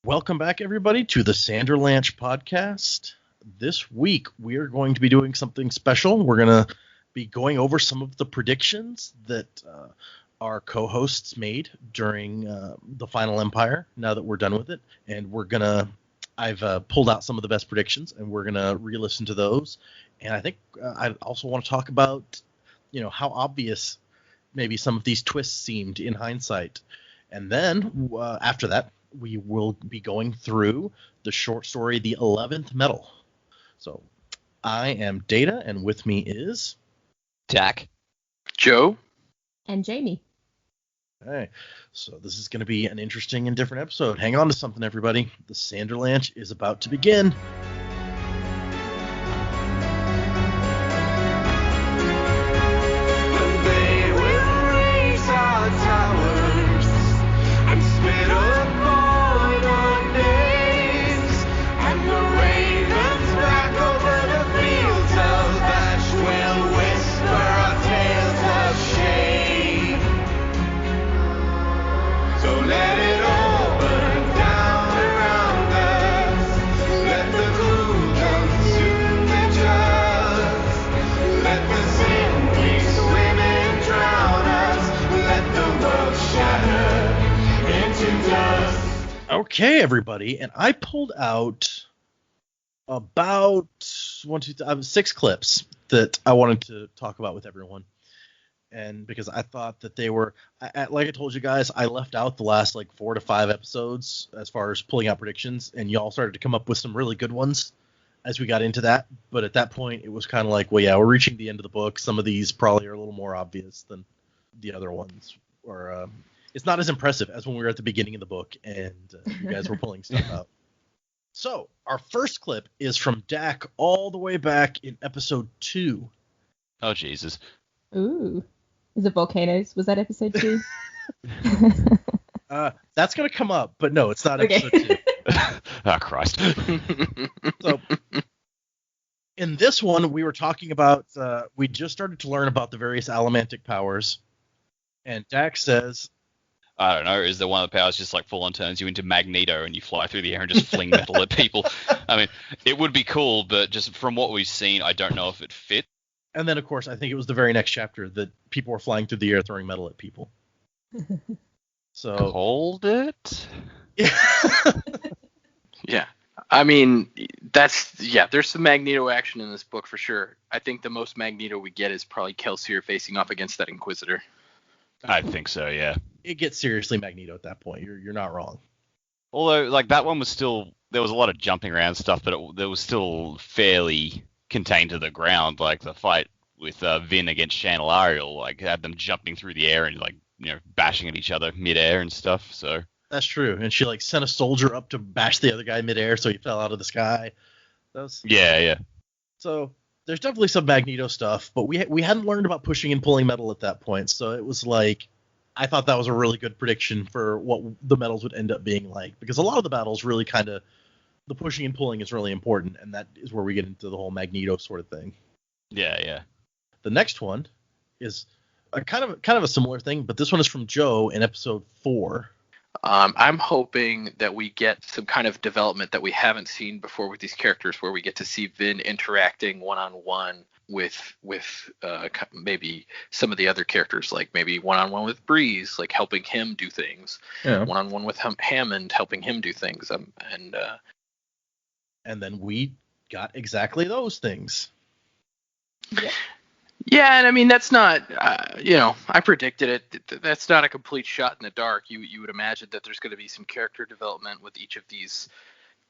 Welcome back, everybody, to the Sanderlanche podcast. This week, we are going to be doing something special. We're going to be going over some of the predictions that our co-hosts made during the Final Empire, now that we're done with it. And I've pulled out some of the best predictions, and we're going to re-listen to those. And I think I also want to talk about, how obvious maybe some of these twists seemed in hindsight. And then, after that, we will be going through the short story, The 11th Metal. So, I am Data, and with me is... Jack. Joe. And Jamie. Okay, so this is going to be an interesting and different episode. Hang on to something, everybody. The Sanderlanche is about to begin. Okay, everybody, and I pulled out about 6 clips that I wanted to talk about with everyone, and because I thought that they were, like I told you guys, I left out the last 4 to 5 episodes as far as pulling out predictions, and y'all started to come up with some really good ones as we got into that, but at that point it was kind of like, well, yeah, we're reaching the end of the book. Some of these probably are a little more obvious than the other ones, or it's not as impressive as when we were at the beginning of the book and you guys were pulling stuff out. So, our first clip is from Dak all the way back in episode 2. Oh, Jesus. Ooh. Is it volcanoes? Was that episode 2? That's going to come up, but no, it's not episode 2. Oh, Christ. So, in this one, we were talking about, we just started to learn about the various allomantic powers, and Dak says... I don't know, is there one of the powers just full on turns you into Magneto and you fly through the air and just fling metal at people? I mean, it would be cool, but just from what we've seen, I don't know if it fit. And then, of course, I think it was the very next chapter that people were flying through the air throwing metal at people. So Hold it? Yeah. I mean, there's some Magneto action in this book for sure. I think the most Magneto we get is probably Kelsier facing off against that Inquisitor. I think so, yeah. It gets seriously Magneto at that point. You're not wrong. Although, that one was still, there was a lot of jumping around stuff, but it was still fairly contained to the ground. The fight with Vin against Chandler, had them jumping through the air and, bashing at each other mid-air and stuff, so... That's true. And she, sent a soldier up to bash the other guy mid-air so he fell out of the sky. Yeah. So... There's definitely some Magneto stuff, but we hadn't learned about pushing and pulling metal at that point, so it was I thought that was a really good prediction for what the metals would end up being like, because a lot of the battles really the pushing and pulling is really important, and that is where we get into the whole Magneto sort of thing. Yeah. The next one is a kind of a similar thing, but this one is from Joe in episode 4. I'm hoping that we get some kind of development that we haven't seen before with these characters, where we get to see Vin interacting one-on-one with maybe some of the other characters, maybe one-on-one with Breeze, helping him do things. Yeah. One-on-one with Hammond, helping him do things. And then we got exactly those things. Yeah. Yeah, and I mean, that's not, I predicted it. That's not a complete shot in the dark. You would imagine that there's going to be some character development with each of these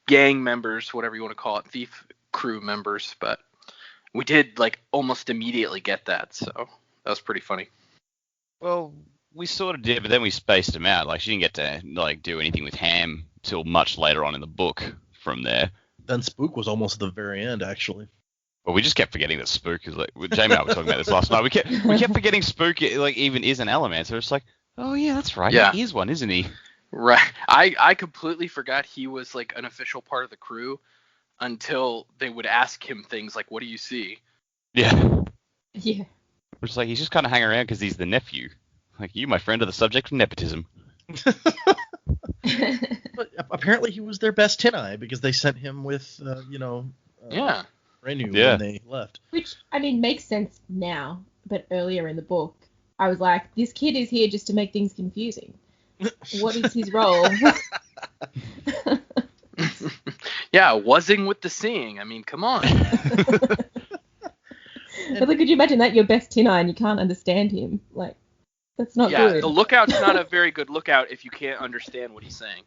gang members, whatever you want to call it, thief crew members. But we did, almost immediately get that. So that was pretty funny. Well, we sort of did, but then we spaced them out. She didn't get to, do anything with Ham till much later on in the book from there. Then Spook was almost at the very end, actually. Well, we just kept forgetting that Spook is Jamie and I were talking about this last night. We kept forgetting Spook even is an element. So it's oh yeah, that's right. Yeah. He is one, isn't he? Right. I completely forgot he was an official part of the crew until they would ask him things like, "What do you see?" Yeah. Yeah. It's he's just kind of hanging around because he's the nephew. You, my friend, are the subject of nepotism. But apparently he was their best Tin-Eye because they sent him with, Yeah. Renu Yeah. when they left. Which, I mean, makes sense now, but earlier in the book, I was like, this kid is here just to make things confusing. What is his role? Yeah, wasing with the seeing. I mean, come on. But like, could you imagine that? Your best Tin-Eye and you can't understand him? Like, that's not Yeah, good. the lookout's not a very good lookout if you can't understand what he's saying.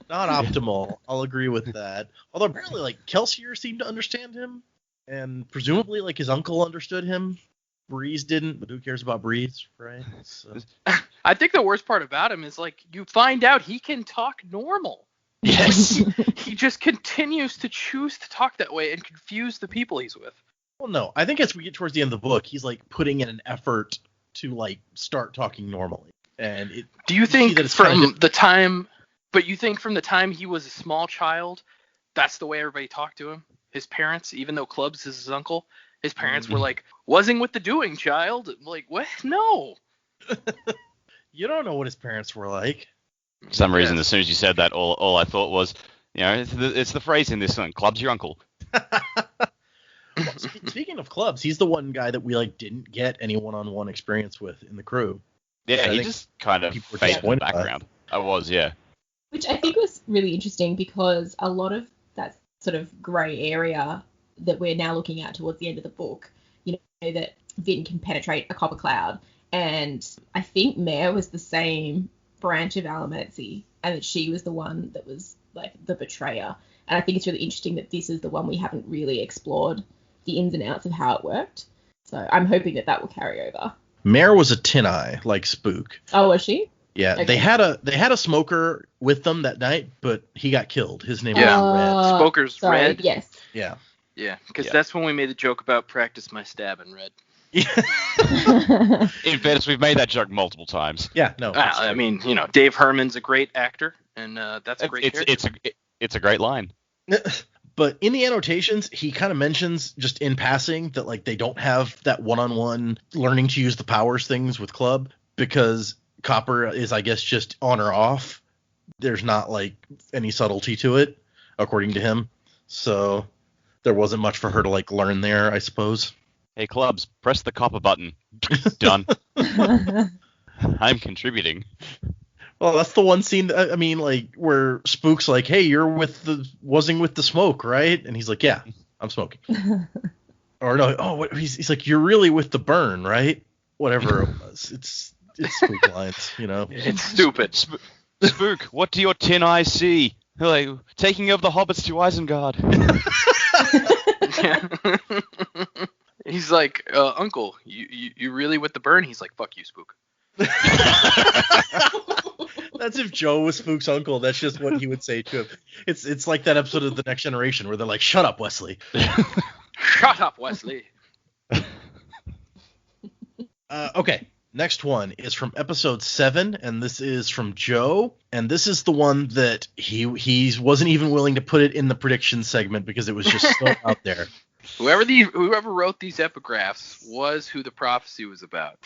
Not optimal. I'll agree with that. Although apparently, like, Kelsier seemed to understand him, and presumably, like, his uncle understood him. Breeze didn't, but who cares about Breeze, right? So. I think the worst part about him is, like, you find out he can talk normal. Yes. He just continues to choose to talk that way and confuse the people he's with. Well, no. I think as we get towards the end of the book, he's, like, putting in an effort to, like, start talking normally. And it. Do you think that it's from kinda the time... But you think from the time he was a small child, that's the way everybody talked to him? His parents, even though Clubs is his uncle, his parents were like, wasn't with the doing, child. Like, what? No. You don't know what his parents were like. For some reason, as soon as you said that, all I thought was, it's the phrase in this one, Club's your uncle. Well, speaking of Clubs, he's the one guy that we, like, didn't get any one-on-one experience with in the crew. Yeah, I he think just kind of people were faded in the disappointed by it. background. I was, yeah. Which I think was really interesting because a lot of that sort of grey area that we're now looking at towards the end of the book, that Vin can penetrate a copper cloud. And I think Mare was the same branch of Allomancy, and that she was the one that was, like, the betrayer. And I think it's really interesting that this is the one we haven't really explored the ins and outs of how it worked. So I'm hoping that will carry over. Mare was a Tin-Eye, like Spook. Oh, was she? Yeah, Okay. they had a smoker with them that night, but he got killed. His name Yeah. was Smoker's Sorry, red. yes. Red. Yeah, because Yeah. that's when we made the joke about practice my stab in red. Yeah. In fairness, we've made that joke multiple times. Yeah, no. I mean, Dave Herman's a great actor, and that's a great character. It's a great line. But in the annotations, he kind of mentions just in passing that, like, they don't have that one-on-one learning to use the powers things with Club because Copper is, I guess, just on or off. There's not, like, any subtlety to it, according to him. So there wasn't much for her to, like, learn there, I suppose. Hey, Clubs, press the copper button. Done. I'm contributing. Well, that's the one scene, I mean, like, where Spook's like, hey, you're wasn't with the smoke, right? And he's like, yeah, I'm smoking. Or no, he's like, you're really with the burn, right? Whatever it was. It's Spook lines, It's stupid. Spook, what do your tin eyes see? Like, taking over the hobbits to Isengard. He's like, Uncle, you really with the burn? He's like, fuck you, Spook. That's if Joe was Spook's uncle. That's just what he would say to him. It's like that episode of The Next Generation where they're like, shut up, Wesley. Shut up, Wesley. Okay, next one is from episode 7, and this is from Joe. And this is the one that he wasn't even willing to put it in the prediction segment because it was just so out there. Whoever wrote these epigraphs was who the prophecy was about.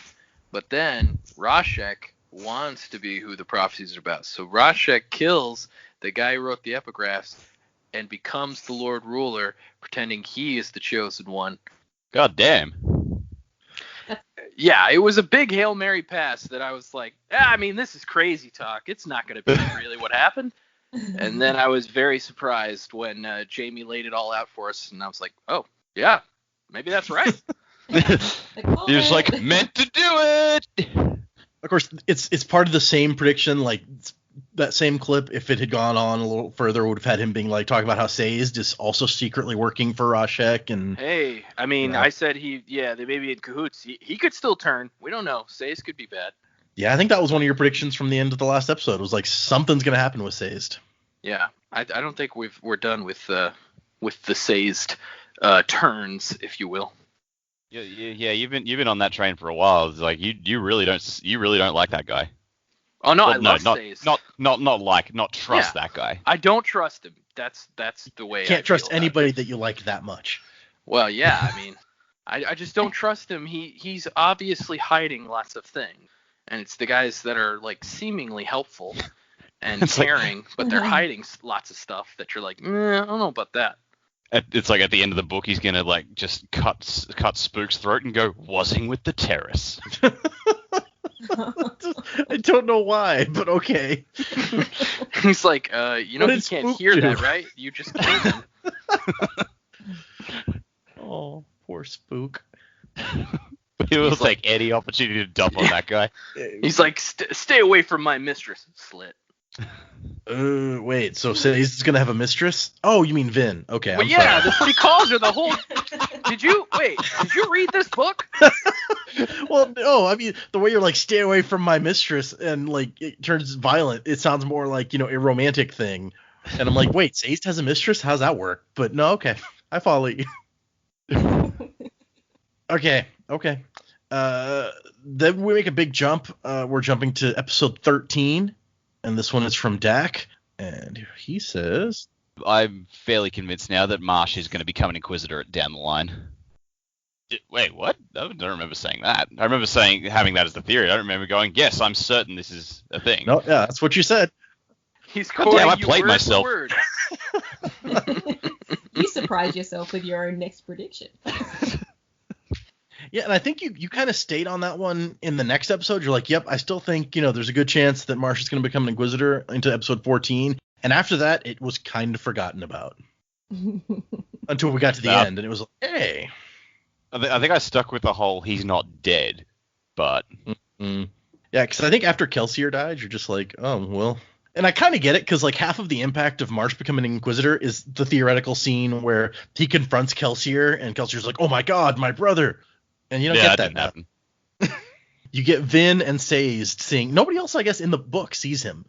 But then Rashek wants to be who the prophecies are about. So Rashek kills the guy who wrote the epigraphs and becomes the Lord Ruler, pretending he is the chosen one. God damn. Yeah, it was a big Hail Mary pass that I was like, this is crazy talk. It's not going to be really what happened. And then I was very surprised when Jamie laid it all out for us, and I was like, oh, yeah, maybe that's right. You're just like, meant to do it. Of course, it's part of the same prediction, like that same clip, if it had gone on a little further, would have had him being like talking about how Sazed is also secretly working for Rashek. And hey, I said they may be in cahoots. He could still turn. We don't know. Sazed could be bad. Yeah, I think that was one of your predictions from the end of the last episode. It was like something's going to happen with Sazed. Yeah, I don't think we're done with the Sazed turns, if you will. Yeah. You've been on that train for a while. It's like you really don't like that guy. Oh no, Well, I love not Sazed. not trust that guy. I don't trust him. That's the way. Can't I trust feel about anybody it. that you like that much. Well, yeah, I just don't trust him. He's obviously hiding lots of things, and it's the guys that are like seemingly helpful and caring, but they're hiding lots of stuff that you're like, I don't know about that. It's like at the end of the book, he's gonna like just cut Spook's throat and go wazzing with the terrace. I don't know why, but okay. He's like, you can't Spook hear do? that, right? You just killed him. Oh, poor Spook. He will take any opportunity to dump on that guy. He's like, stay away from my mistress, Slit. Wait, so Say's gonna have a mistress? Oh, you mean Vin? Okay. Well, yeah, that's what he calls her the whole. Did you read this book? Well, no, I mean the way you're like, stay away from my mistress, and like it turns violent. It sounds more like a romantic thing, and I'm like, wait, Say's has a mistress? How's that work? But no, okay, I follow you. Okay. Then we make a big jump. We're jumping to episode 13. And this one is from Dak, and he says, I'm fairly convinced now that Marsh is going to become an Inquisitor down the line. Wait, what? I don't remember saying that. I remember having that as the theory. I don't remember going, yes, I'm certain this is a thing. No, yeah, that's what you said. He's quoting I you played word myself. for word. You surprise yourself with your own next prediction. Yeah, and I think you kind of stayed on that one in the next episode. You're like, yep, I still think, there's a good chance that Marsh is going to become an Inquisitor into episode 14. And after that, it was kind of forgotten about. Until we got to the end, and it was like, hey. I think I stuck with the whole he's not dead, but... Mm-hmm. Yeah, because I think after Kelsier died, you're just like, oh, well... And I kind of get it, because like half of the impact of Marsh becoming an Inquisitor is the theoretical scene where he confronts Kelsier, and Kelsier's like, oh my god, my brother! And you don't get that now. You get Vin and Say's seeing. Nobody else, I guess, in the book sees him.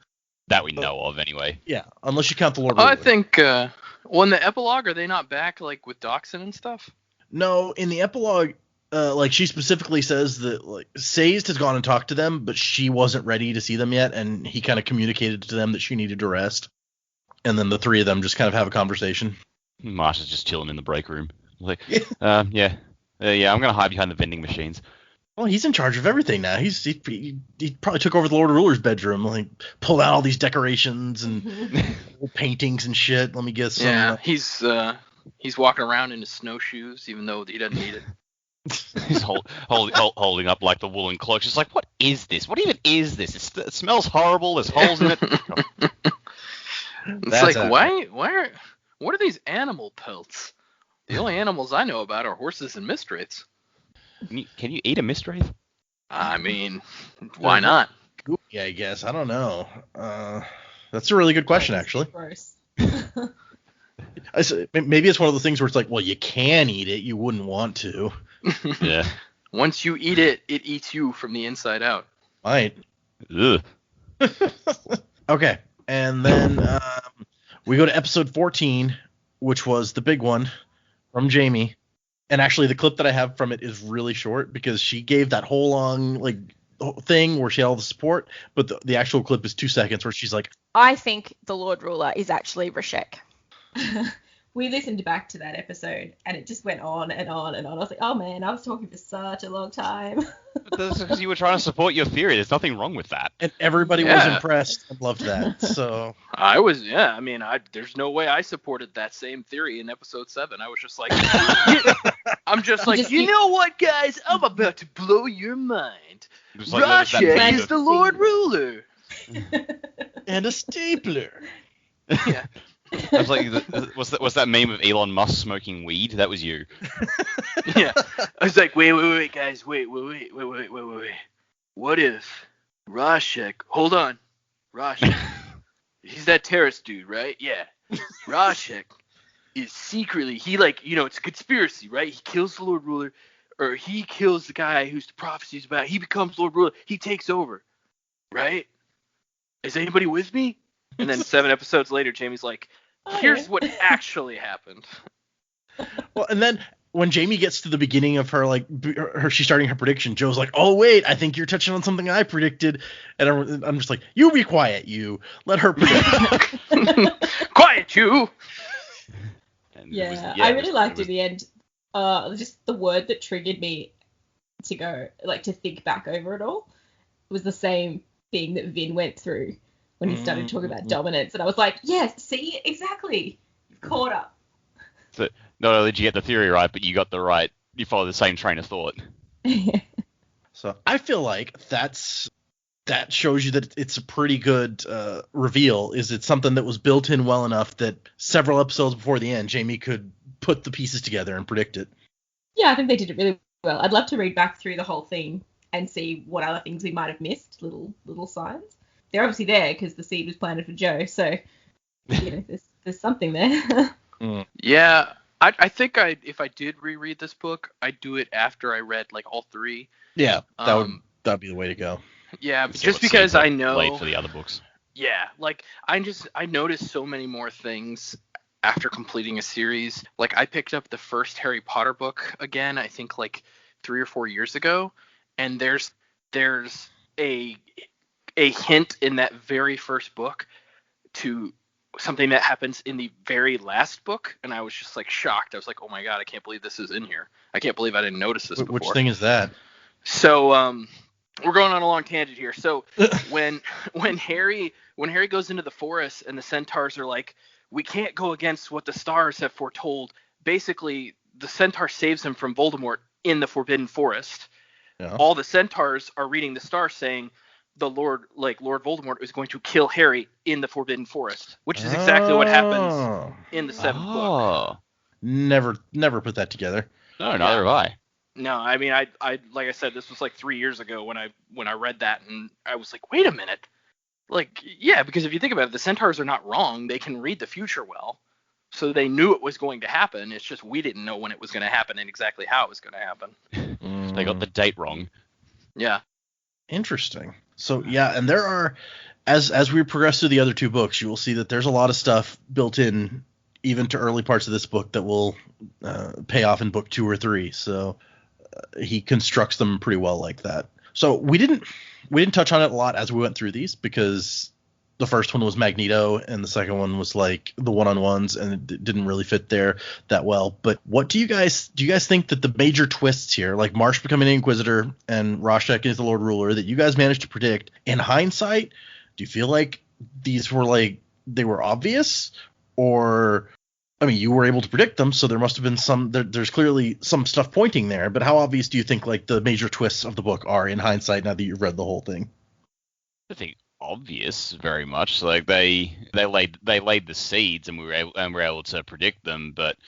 That we know of, anyway. Yeah, unless you count the Lord Ruler. I think, in the epilogue, are they not back, like, with Doxson and stuff? No, in the epilogue, like, she specifically says that, like, Say's has gone and talked to them, but she wasn't ready to see them yet, and he kind of communicated to them that she needed to rest. And then the three of them just kind of have a conversation. Marsh is just chilling in the break room. Like, yeah, I'm going to hide behind the vending machines. Well, he's in charge of everything now. He probably took over the Lord Ruler's bedroom, like pulled out all these decorations and paintings and shit. Let me get some. Yeah, he's walking around in his snowshoes, even though he doesn't need it. He's holding up like the woolen cloak. Just like, what is this? What even is this? It smells horrible. There's holes in it. It's like, what are these animal pelts? The only animals I know about are horses and mistwraiths. Can you eat a mistwraith? I mean, why not? Yeah, I guess. I don't know. That's a really good question, actually. Gross. Maybe it's one of those things where it's like, well, you can eat it, you wouldn't want to. Yeah. Once you eat it, it eats you from the inside out. Might. Ugh. Okay, and then we go to episode 14, which was the big one from Jamie. And actually, the clip that I have from it is really short because she gave that whole long thing where she had all the support, but the actual clip is 2 seconds where she's like, I think the Lord Ruler is actually Rashek. We listened back to that episode and it just went on and on and on. I was like, oh man, I was talking for such a long time. But that's because you were trying to support your theory. There's nothing wrong with that. And everybody was impressed and loved that. So I was, I mean, there's no way I supported that same theory in episode 7. I was just like, you know what, guys? I'm about to blow your mind. Rashek is the Lord Ruler. And a stapler. Yeah. I was like, what's that meme of Elon Musk smoking weed? That was you. Yeah. I was like, wait, guys, wait. What if Rashek? Hold on, Rashek. He's that terrorist dude, right? Yeah. Rashek is secretly it's a conspiracy, right? He kills the Lord Ruler, or he kills the guy who's the prophecies about. He becomes Lord Ruler. He takes over, right? Is anybody with me? And then 7 episodes later, Jamie's like, here's what actually happened. Well, and then when Jamie gets to the beginning of her, she's starting her prediction, Joe's like, oh, wait, I think you're touching on something I predicted. And I'm just like, you be quiet, you. Let her predict. Quiet, you. I really liked in the end, just the word that triggered me to go, to think back over it all was the same thing that Vin went through. when he started talking about dominance, and I was like, yes, see, exactly, you've caught up. So not only did you get the theory right, but you follow the same train of thought. So I feel like that shows you that it's a pretty good reveal. Is it something that was built in well enough that several episodes before the end, Jamie could put the pieces together and predict it? Yeah, I think they did it really well. I'd love to read back through the whole thing and see what other things we might have missed, little signs. They're obviously there because the seed was planted for Joe, so there's something there. Yeah, I think if I did reread this book, I'd do it after I read like all three. Yeah, that'd be the way to go. Yeah, but just because I know late for the other books. Yeah, like I noticed so many more things after completing a series. Like I picked up the first Harry Potter book again, I think like 3 or 4 years ago, and there's a hint in that very first book to something that happens in the very last book, and I was just like shocked. I was like, oh my god, I can't believe this is in here. I can't believe I didn't notice this before. Which thing is that? So we're going on a long tangent here. So when Harry goes into the forest and the centaurs are like, we can't go against what the stars have foretold. Basically, the centaur saves him from Voldemort in the Forbidden Forest. Yeah. All the centaurs are reading the stars saying Lord Voldemort is going to kill Harry in the Forbidden Forest, which is exactly what happens in the 7th book. Never put that together. No, neither have I. No, I mean, I like I said, this was like 3 years ago when I read that, and I was like, wait a minute. Like, yeah, because if you think about it, the centaurs are not wrong. They can read the future well. So they knew it was going to happen. It's just we didn't know when it was going to happen and exactly how it was going to happen. They got the date wrong. Yeah. Interesting. So, yeah, and there are, as we progress through the other 2 books, you will see that there's a lot of stuff built in even to early parts of this book that will pay off in book 2 or 3. So he constructs them pretty well like that. So we didn't touch on it a lot as we went through these because the first one was Magneto and the second one was like the one-on-ones, and it didn't really fit there that well. But what do you guys think that the major twists here, like Marsh becoming an Inquisitor and Rorschach is the Lord Ruler, that you guys managed to predict in hindsight? Do you feel like these were like they were obvious, or I mean, you were able to predict them, so there must have been some. There's clearly some stuff pointing there. But how obvious do you think like the major twists of the book are in hindsight now that you've read the whole thing? I think obvious, very much. Like they laid the seeds, and we were able to predict them. But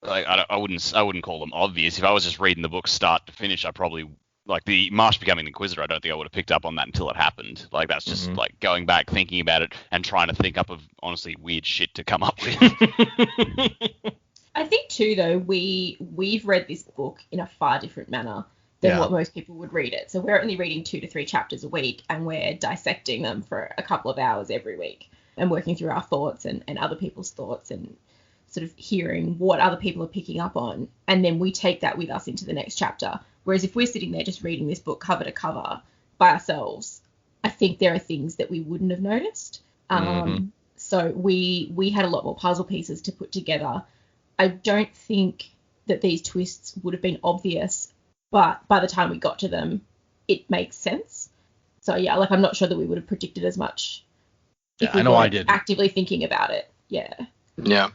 like I wouldn't call them obvious. If I was just reading the book start to finish, I probably like the Marsh becoming Inquisitor. I don't think I would have picked up on that until it happened. Like that's just like going back, thinking about it, and trying to think up of honestly weird shit to come up with. I think too, though, we've read this book in a far different manner than what most people would read it. So we're only reading 2 to 3 chapters a week, and we're dissecting them for a couple of hours every week and working through our thoughts and other people's thoughts and sort of hearing what other people are picking up on. And then we take that with us into the next chapter. Whereas if we're sitting there just reading this book cover to cover by ourselves, I think there are things that we wouldn't have noticed. So we had a lot more puzzle pieces to put together. I don't think that these twists would have been obvious, but by the time we got to them, it makes sense. So yeah, like I'm not sure that we would have predicted as much if we weren't actively thinking about it. Yeah. Yeah.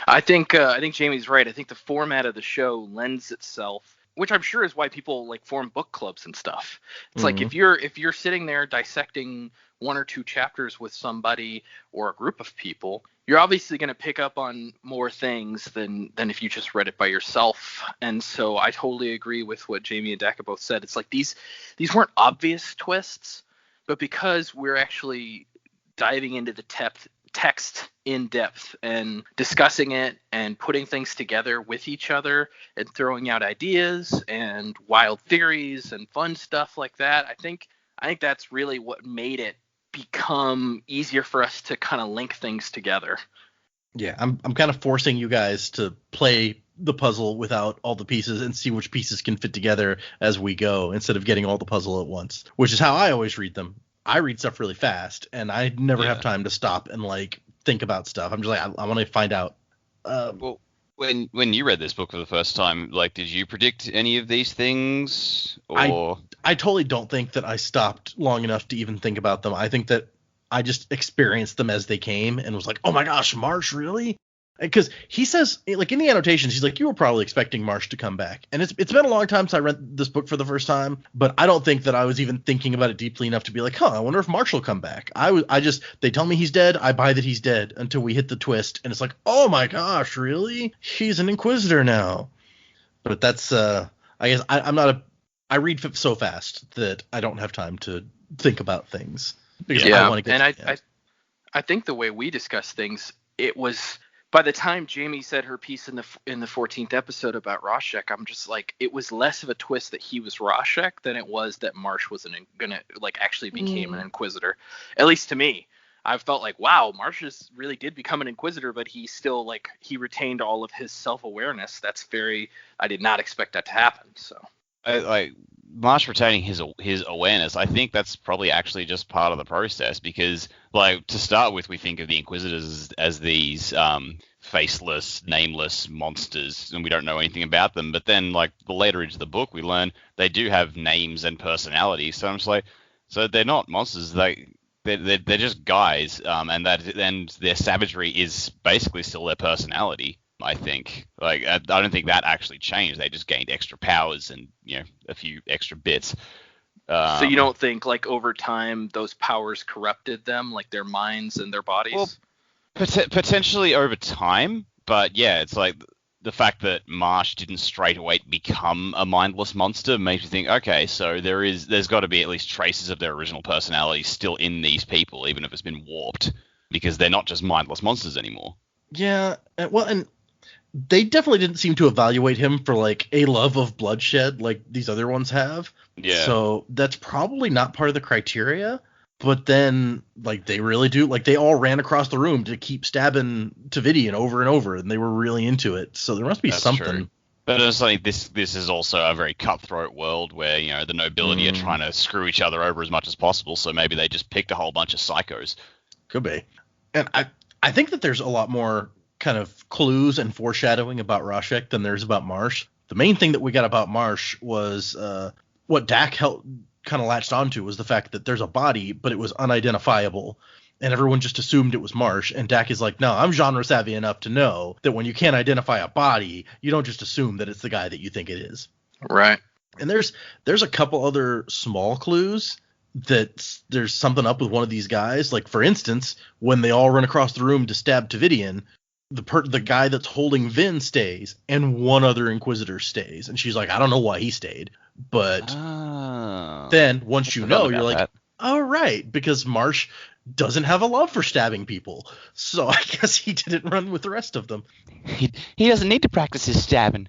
I think Jamie's right. I think the format of the show lends itself, which I'm sure is why people like form book clubs and stuff. It's like if you're sitting there dissecting 1 or 2 chapters with somebody or a group of people, you're obviously going to pick up on more things than if you just read it by yourself. And so I totally agree with what Jamie and Daka both said. It's like these weren't obvious twists, but because we're actually diving into the text in depth and discussing it and putting things together with each other and throwing out ideas and wild theories and fun stuff like that, I think that's really what made it become easier for us to kind of link things together. Yeah, I'm kind of forcing you guys to play the puzzle without all the pieces and see which pieces can fit together as we go instead of getting all the puzzle at once, which is how I always read them. I read stuff really fast, and I never have time to stop and like think about stuff. I'm just like, I want to find out. Well, when you read this book for the first time, like, did you predict any of these things? Or I totally don't think that I stopped long enough to even think about them. I think that I just experienced them as they came and was like, oh my gosh, Marsh, really? Because he says, like, in the annotations, he's like, you were probably expecting Marsh to come back. And it's been a long time since I read this book for the first time, but I don't think that I was even thinking about it deeply enough to be like, I wonder if Marsh will come back. They tell me he's dead, I buy that he's dead until we hit the twist, and it's like, oh my gosh, really? He's an Inquisitor now. But that's, I guess, I read so fast that I don't have time to think about things. Because I want to get and I think the way we discuss things, it was... By the time Jamie said her piece in the 14th episode about Rorschach, I'm just like, it was less of a twist that he was Rorschach than it was that Marsh was gonna like actually became an Inquisitor. At least to me, I felt like, wow, Marsh really did become an Inquisitor, but he still he retained all of his self-awareness. I did not expect that to happen. So Marsh retaining his awareness, I think that's probably actually just part of the process, because, like, to start with, we think of the Inquisitors as these faceless, nameless monsters, and we don't know anything about them. But then, like, the later into the book, we learn they do have names and personalities. So I'm just like, so they're not monsters. They're just guys, and their savagery is basically still their personality. I think, like, I don't think that actually changed. They just gained extra powers and, a few extra bits. So you don't think, like, over time those powers corrupted them, like their minds and their bodies? Well, potentially over time, but yeah, it's like the fact that Marsh didn't straight away become a mindless monster makes me think, okay, so there's got to be at least traces of their original personality still in these people, even if it's been warped, because they're not just mindless monsters anymore. Yeah, well, and they definitely didn't seem to evaluate him for, like, a love of bloodshed like these other ones have. Yeah. So that's probably not part of the criteria. But then, like, they really do. Like, they all ran across the room to keep stabbing Tavidian over and over, and they were really into it. So there must be something. True. But it's like this is also a very cutthroat world where, the nobility are trying to screw each other over as much as possible. So maybe they just picked a whole bunch of psychos. Could be. And I think that there's a lot more kind of clues and foreshadowing about Rorschach than there's about Marsh. The main thing that we got about Marsh was what Dak kind of latched onto was the fact that there's a body, but it was unidentifiable, and everyone just assumed it was Marsh. And Dak is like, no, I'm genre savvy enough to know that when you can't identify a body, you don't just assume that it's the guy that you think it is. Right. And there's a couple other small clues that there's something up with one of these guys. Like, for instance, when they all run across the room to stab Tavidian, the guy that's holding Vin stays, and one other Inquisitor stays. And she's like, I don't know why he stayed. But then once you know, you're like, oh, right, because Marsh doesn't have a love for stabbing people. So I guess he didn't run with the rest of them. He doesn't need to practice his stabbing.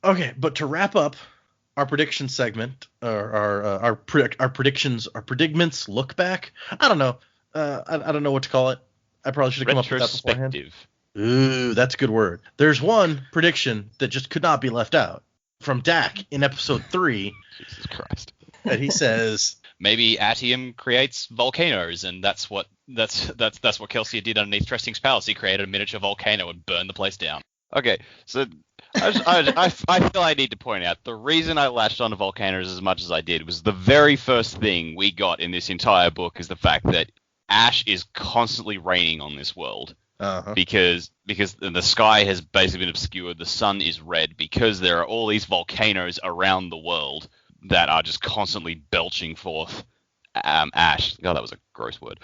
Okay, but to wrap up our prediction segment, our Predigments look back. I don't know. I don't know what to call it. I probably should have come up with that beforehand. Retrospective. Ooh, that's a good word. There's one prediction that just could not be left out from Dak in episode 3. Jesus Christ. And he says, maybe Atium creates volcanoes, and that's what Kelsier did underneath Tressing's palace. He created a miniature volcano and burned the place down. Okay, so I feel I need to point out the reason I latched onto volcanoes as much as I did was the very first thing we got in this entire book is the fact that ash is constantly raining on this world. Because the sky has basically been obscured, the sun is red, because there are all these volcanoes around the world that are just constantly belching forth ash. God, that was a gross word.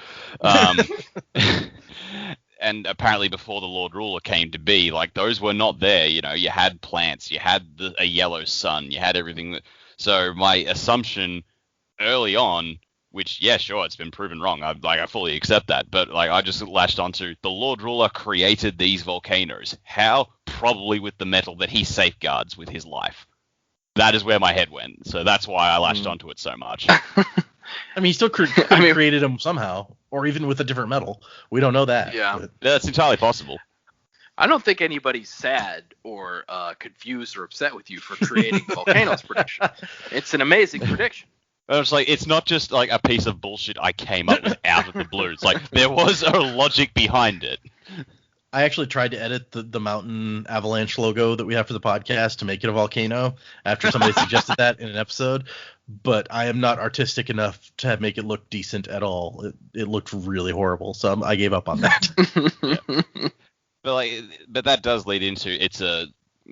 And apparently before the Lord Ruler came to be, like, those were not there. You had plants, you had a yellow sun, you had everything. So my assumption early on, which, yeah, sure, it's been proven wrong. I fully accept that. But, like, I just latched onto the Lord Ruler created these volcanoes. How? Probably with the metal that he safeguards with his life. That is where my head went. So that's why I latched onto it so much. I mean, he still created them somehow, or even with a different metal. We don't know that. Yeah. But That's entirely possible. I don't think anybody's sad or confused or upset with you for creating volcanoes prediction. It's an amazing prediction. It's like, it's not just like a piece of bullshit I came up with out of the blue. It's like there was a logic behind it. I actually tried to edit the mountain avalanche logo that we have for the podcast to make it a volcano after somebody suggested that in an episode, but I am not artistic enough to make it look decent at all. It looked really horrible, so I gave up on that. Yeah. But that does lead into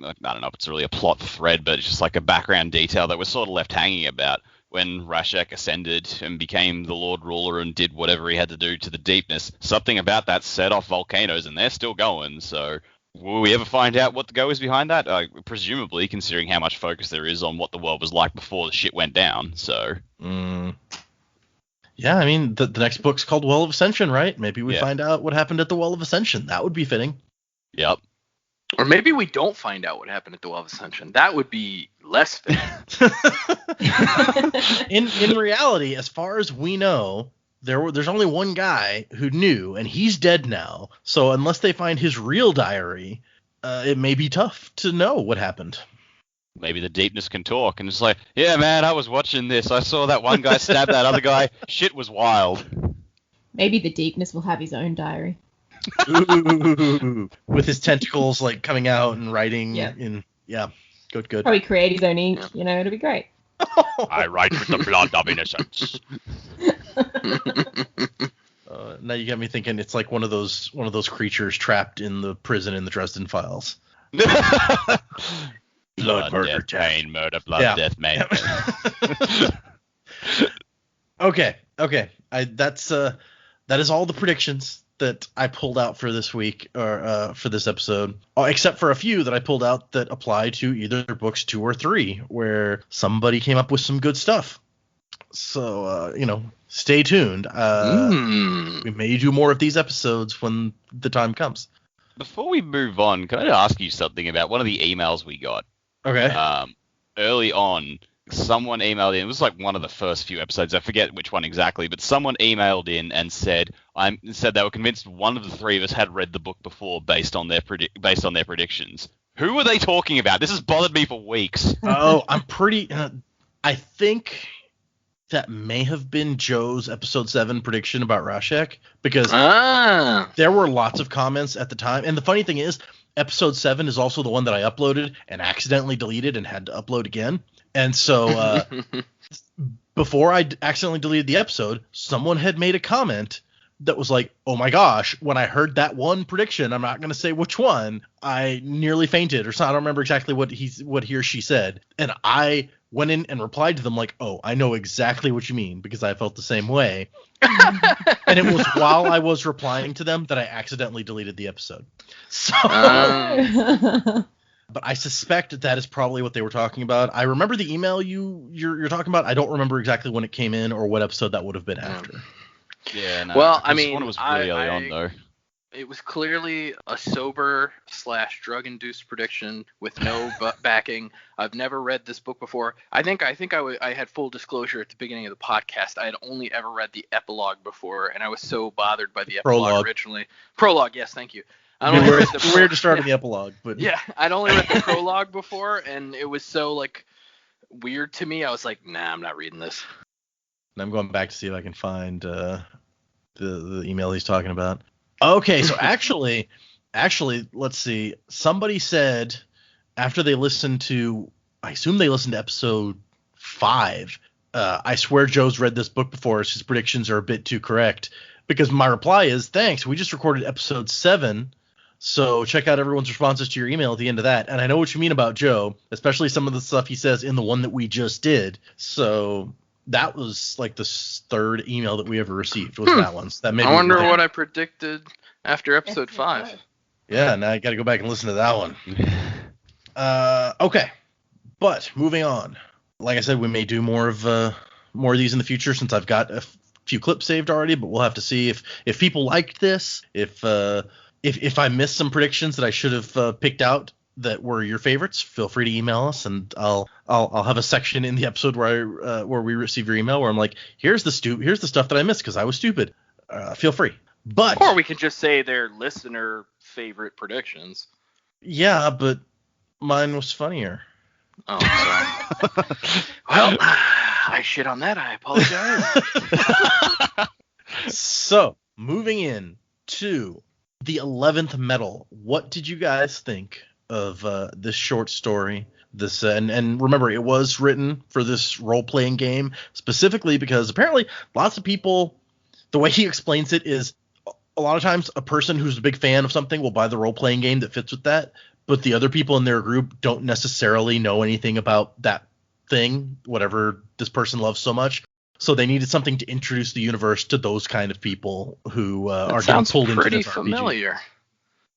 I don't know if it's really a plot thread, but it's just like a background detail that was sort of left hanging about when Rashek ascended and became the Lord Ruler and did whatever he had to do to the deepness. Something about that set off volcanoes, and they're still going. So will we ever find out what the go is behind that? Presumably, considering how much focus there is on what the world was like before the shit went down. So. Yeah, I mean, the next book's called Well of Ascension, right? Maybe we find out what happened at the Well of Ascension. That would be fitting. Yep. Or maybe we don't find out what happened at the Well of Ascension. That would be less fitting. In reality, as far as we know, there's only one guy who knew, and he's dead now. So unless they find his real diary, it may be tough to know what happened. Maybe the deepness can talk, and it's like, yeah, man, I was watching this. I saw that one guy stab that other guy. Shit was wild. Maybe the deepness will have his own diary. Ooh, with his tentacles like coming out and writing good. Probably create his own ink, it'll be great. I write with the blood of innocence. Now you got me thinking it's like one of those creatures trapped in the prison in the Dresden Files. Blood, murder, death, pain, murder, blood, death, pain. Okay. That is all the predictions that I pulled out for this week or for this episode, except for a few that I pulled out that apply to either books 2 or 3, where somebody came up with some good stuff. So stay tuned. We may do more of these episodes when the time comes. Before we move on, can I ask you something about one of the emails we got? Okay. Early on, someone emailed in. It was like one of the first few episodes. I forget which one exactly, but someone emailed in and said they were convinced one of the three of us had read the book before based on their predictions. Who were they talking about? This has bothered me for weeks. Oh, I'm pretty. I think that may have been Joe's episode 7 prediction about Rashek, because there were lots of comments at the time. And the funny thing is, episode 7 is also the one that I uploaded and accidentally deleted and had to upload again. And so before I accidentally deleted the episode, someone had made a comment that was like, oh my gosh, when I heard that one prediction, I'm not going to say which one, I nearly fainted or something. I don't remember exactly what he or she said. And I went in and replied to them like, oh, I know exactly what you mean, because I felt the same way. And it was while I was replying to them that I accidentally deleted the episode. So... But I suspect that is probably what they were talking about. I remember the email you're talking about. I don't remember exactly when it came in or what episode that would have been after. Yeah, no. Well, I mean, one was really early on, though. It was clearly a sober/drug-induced prediction with no backing. I've never read this book before. I think I had full disclosure at the beginning of the podcast. I had only ever read the epilogue before, and I was so bothered by the epilogue originally. Prologue, yes, thank you. It's weird to start in the epilogue, but yeah, I'd only read the prologue before, and it was so like weird to me. I was like, nah, I'm not reading this. And I'm going back to see if I can find the email he's talking about. Okay, so actually, let's see. Somebody said after they listened to, I assume they listened to episode 5. I swear Joe's read this book before. His predictions are a bit too correct. Because my reply is, thanks. We just recorded episode 7. So check out everyone's responses to your email at the end of that. And I know what you mean about Joe, especially some of the stuff he says in the one that we just did. So that was like the 3rd email that we ever received was that one. So that made I wonder what I predicted after episode 5. Yeah, now I got to go back and listen to that one. Okay, but moving on. Like I said, we may do more of these in the future since I've got a few clips saved already. But we'll have to see if people liked this. If I missed some predictions that I should have picked out that were your favorites, feel free to email us, and I'll have a section in the episode where we receive your email where I'm like, here's the stuff that I missed because I was stupid. Feel free. Or we can just say they're listener favorite predictions. Yeah, but mine was funnier. Oh, sorry. Well, I shit on that. I apologize. So moving in to The 11th Metal. What did you guys think of this short story? This and remember, it was written for this role-playing game specifically because apparently lots of people, the way he explains it is a lot of times a person who's a big fan of something will buy the role-playing game that fits with that, but the other people in their group don't necessarily know anything about that thing, whatever this person loves so much. So they needed something to introduce the universe to those kind of people who are getting pulled into this RPG. Familiar.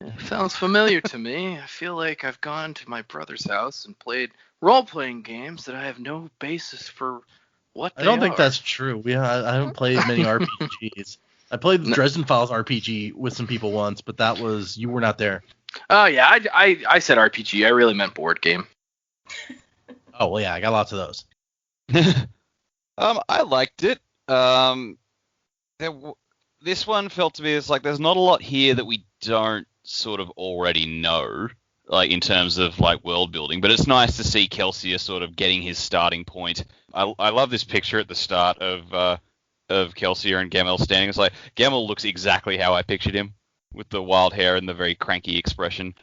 It sounds familiar to me. I feel like I've gone to my brother's house and played role-playing games that I have no basis for what they are. I don't think that's true. I haven't played many RPGs. I played the Dresden Files RPG with some people once, but that was, you were not there. Oh, yeah, I said RPG. I really meant board game. Oh, well, yeah, I got lots of those. I liked it. This one felt to me as like there's not a lot here that we don't sort of already know, like in terms of like world building. But it's nice to see Kelsier sort of getting his starting point. I love this picture at the start of Kelsier and Gemmel standing. It's like Gemmel looks exactly how I pictured him, with the wild hair and the very cranky expression.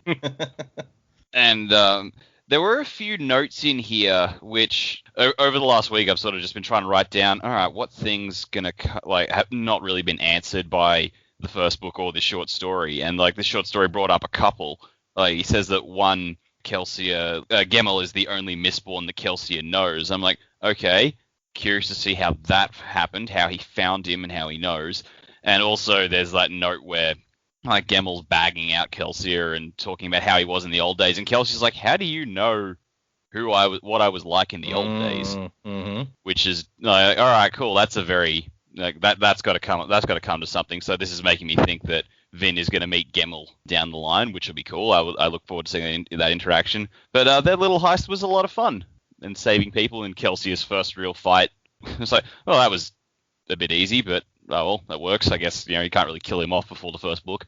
And there were a few notes in here which, over the last week, I've sort of just been trying to write down, all right, what things gonna have not really been answered by the first book or this short story. And like this short story brought up a couple. Like he says that one Kelsier, Gemmel is the only mistborn that Kelsier knows. I'm like, okay, curious to see how that happened, how he found him and how he knows. And also there's that note where like Gemmel's bagging out Kelsier and talking about how he was in the old days, and Kelsier's like, "How do you know what I was like in the old days?" Mm-hmm. Which is like, all right, cool. That's a very like that's got to come to something. So this is making me think that Vin is going to meet Gemmel down the line, which will be cool. I look forward to seeing that interaction. But their little heist was a lot of fun, and saving people in Kelsier's first real fight. It's like, well, that was a bit easy, but oh well, that works. I guess you can't really kill him off before the first book.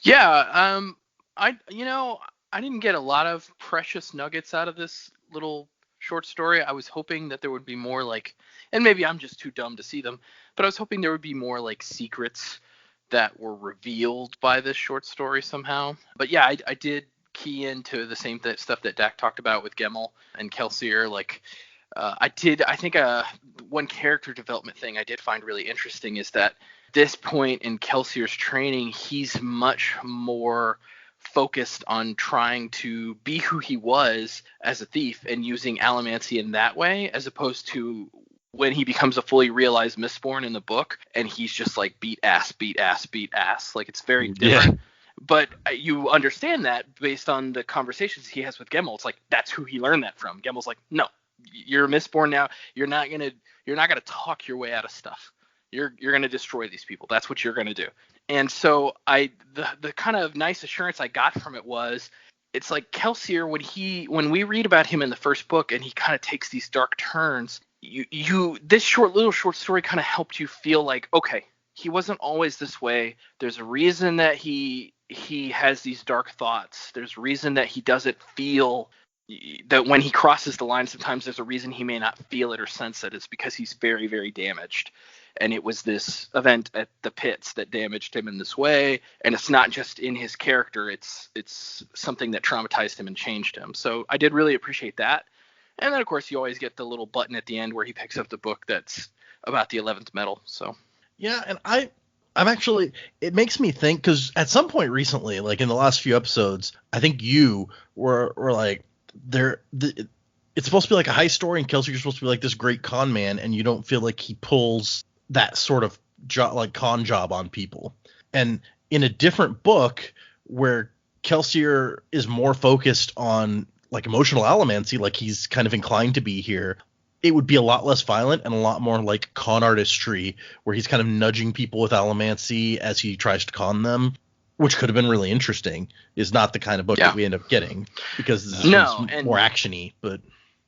Yeah, I didn't get a lot of precious nuggets out of this little short story. I was hoping that there would be more like, and maybe I'm just too dumb to see them, but I was hoping there would be more like secrets that were revealed by this short story somehow. But yeah, I did key into the same stuff that Dak talked about with Gemmel and Kelsier. Like, I think one character development thing I did find really interesting is that this point in Kelsier's training, he's much more focused on trying to be who he was as a thief and using allomancy in that way, as opposed to when he becomes a fully realized mistborn in the book and he's just like beat ass. Like, it's very different. Yeah. But you understand that based on the conversations he has with Gemmel. It's like, that's who he learned that from. Gemmel's like, no, you're a mistborn now. You're not gonna talk your way out of stuff. You're gonna destroy these people. That's what you're gonna do. And so the kind of nice assurance I got from it was, it's like Kelsier, when we read about him in the first book and he kind of takes these dark turns, this little short story kind of helped you feel like, okay, he wasn't always this way. There's a reason that he has these dark thoughts. There's a reason that he doesn't feel that when he crosses the line, sometimes there's a reason he may not feel it or sense it. It's because he's very, very damaged. And it was this event at the pits that damaged him in this way. And it's not just in his character. It's something that traumatized him and changed him. So I did really appreciate that. And then, of course, you always get the little button at the end where he picks up the book that's about the 11th metal. So yeah, and I'm actually, it makes me think, because at some point recently, like in the last few episodes, I think you were like, it's supposed to be like a heist story, and Kelsier's supposed to be like this great con man, and you don't feel like he pulls that sort of con job on people. And in a different book where Kelsier is more focused on like emotional allomancy, like he's kind of inclined to be here, it would be a lot less violent and a lot more like con artistry, where he's kind of nudging people with allomancy as he tries to con them, which could have been really interesting. Is not the kind of book that we end up getting, because this is more actiony. But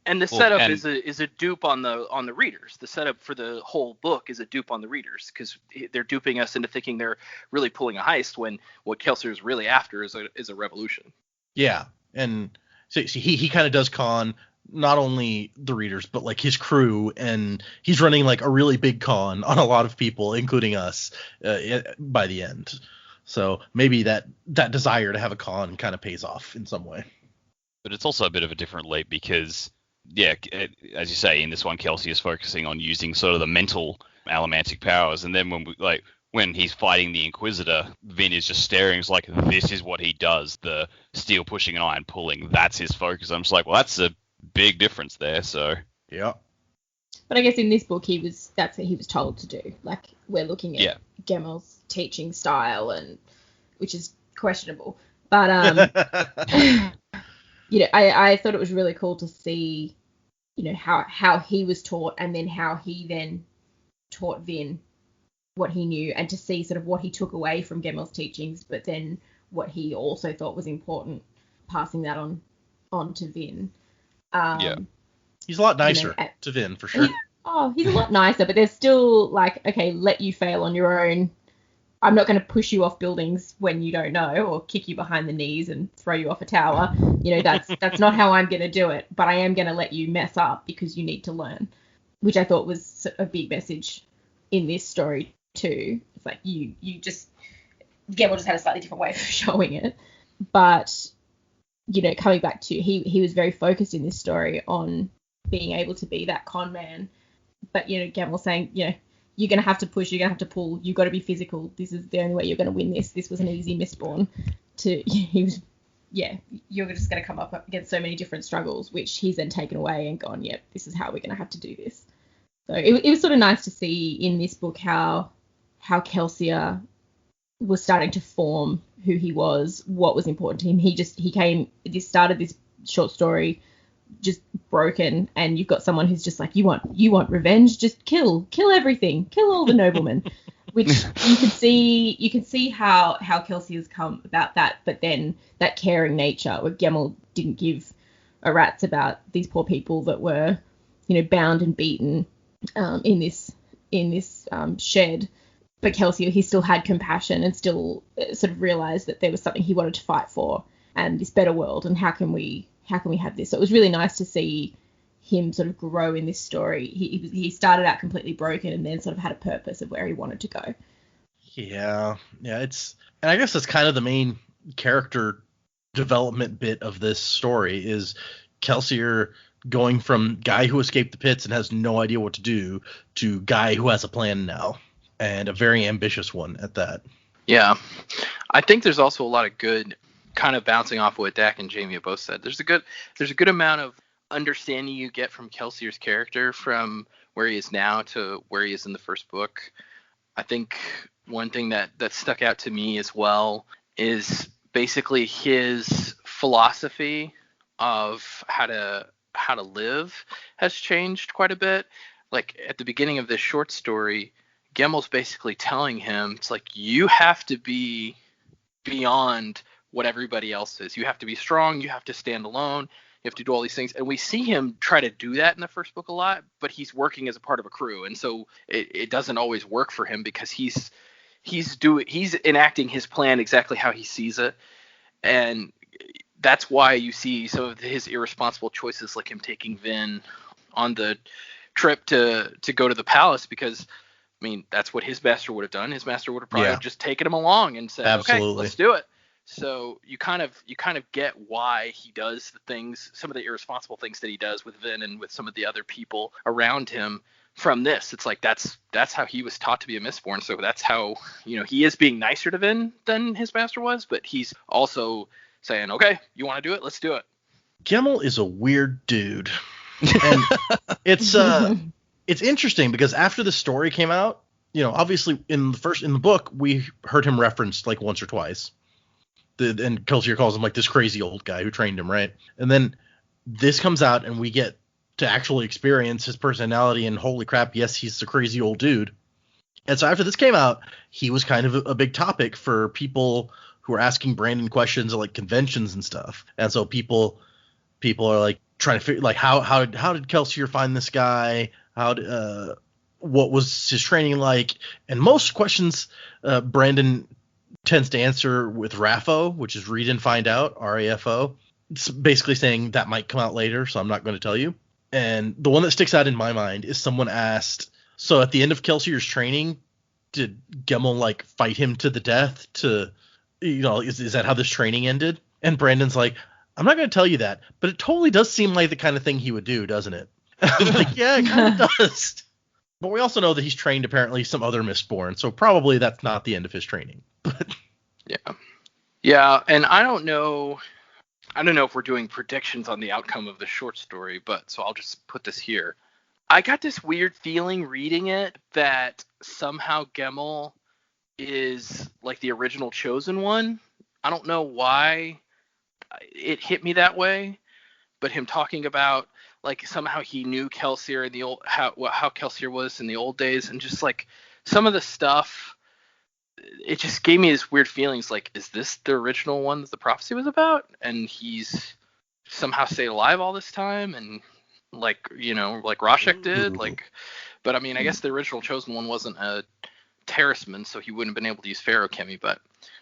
and the setup is a dupe on the readers. The setup for the whole book is a dupe on the readers, because they're duping us into thinking they're really pulling a heist when what Kelsier is really after is a revolution. Yeah, and so he kind of does con not only the readers, but like his crew, and he's running like a really big con on a lot of people, including us, by the end. So maybe that desire to have a con kind of pays off in some way. But it's also a bit of a different leap because, yeah, as you say, in this one, Kelsier is focusing on using sort of the mental allomantic powers, and then when he's fighting the Inquisitor, Vin is just staring. It's like, this is what he does, the steel pushing and iron pulling. That's his focus. I'm just like, well, that's a big difference there. So yeah. But I guess in this book, that's what he was told to do. Like, we're looking at Gemmel's teaching style, and which is questionable. But I thought it was really cool to see, how he was taught, and then how he then taught Vin what he knew, and to see sort of what he took away from Gemmel's teachings, but then what he also thought was important, passing that on to Vin. He's a lot nicer to Vin, for sure. He's a lot nicer, but there's still like, okay, let you fail on your own. I'm not going to push you off buildings when you don't know, or kick you behind the knees and throw you off a tower. That's not how I'm going to do it, but I am going to let you mess up because you need to learn, which I thought was a big message in this story too. It's like Gemmel just had a slightly different way of showing it, but coming back to he was very focused in this story on being able to be that con man, but Gemmel saying you're going to have to push, you're going to have to pull, you've got to be physical, this is the only way you're going to win this was an easy mistborn you're just going to come up against so many different struggles, which he's then taken away and gone, yep, this is how we're going to have to do this. So it was sort of nice to see in this book how Kelsier was starting to form who he was, what was important to him. He started this short story just broken, and you've got someone who's just like, you want revenge, just kill everything, kill all the noblemen, which you can see how Kelsier's come about that, but then that caring nature where Gemmel didn't give a rat's about these poor people that were bound and beaten in this shed. But Kelsier, he still had compassion and still sort of realized that there was something he wanted to fight for, and this better world, and how can we have this? So it was really nice to see him sort of grow in this story. He started out completely broken and then sort of had a purpose of where he wanted to go. Yeah, and I guess that's kind of the main character development bit of this story is Kelsier going from guy who escaped the pits and has no idea what to do to guy who has a plan now, and a very ambitious one at that. Yeah, I think there's also a lot of good, kind of bouncing off what Dak and Jamie have both said. There's a good amount of understanding you get from Kelsier's character from where he is now to where he is in the first book. I think one thing that stuck out to me as well is basically his philosophy of how to live has changed quite a bit. Like at the beginning of this short story, Gemmel's basically telling him, it's like, you have to be beyond what everybody else is. You have to be strong. You have to stand alone. You have to do all these things. And we see him try to do that in the first book a lot, but he's working as a part of a crew. And so it doesn't always work for him because he's enacting his plan exactly how he sees it. And that's why you see some of his irresponsible choices, like him taking Vin on the trip to go to the palace, because I mean, that's what his master would have done. His master would have probably just taken him along and said, okay, let's do it. So you kind of get why he does the things, some of the irresponsible things that he does with Vin and with some of the other people around him from this. It's like that's how he was taught to be a mistborn. So that's how, he is being nicer to Vin than his master was, but he's also saying, okay, you want to do it? Let's do it. Gemmel is a weird dude. And it's interesting because after the story came out, obviously in the book, we heard him referenced like once or twice. And Kelsier calls him like this crazy old guy who trained him, right? And then this comes out and we get to actually experience his personality, and holy crap, yes, he's a crazy old dude. And so after this came out, he was kind of a big topic for people who are asking Brandon questions at like conventions and stuff. And so people are like trying to figure like how did Kelsier find this guy? What was his training like? And most questions Brandon tends to answer with RAFO, which is read and find out, RAFO. It's basically saying that might come out later, so I'm not going to tell you. And the one that sticks out in my mind is someone asked, so at the end of Kelsier's training, did Gemmel like fight him to the death to, is that how this training ended? And Brandon's like, I'm not going to tell you that, but it totally does seem like the kind of thing he would do, doesn't it? I'm like, yeah, it kind of does. But we also know that he's trained apparently some other mistborn, so probably that's not the end of his training. But yeah, and I don't know if we're doing predictions on the outcome of the short story, but so I'll just put this here. I got this weird feeling reading it that somehow Gemmel is like the original chosen one. I don't know why it hit me that way, but him talking about like somehow he knew Kelsier in the old how Kelsier was in the old days, and just like some of the stuff, it just gave me this weird feelings like, is this the original one that the prophecy was about, and he's somehow stayed alive all this time, and like Rashek did, like, but I mean, I guess the original chosen one wasn't a terraceman, so he wouldn't have been able to use feruchemy, but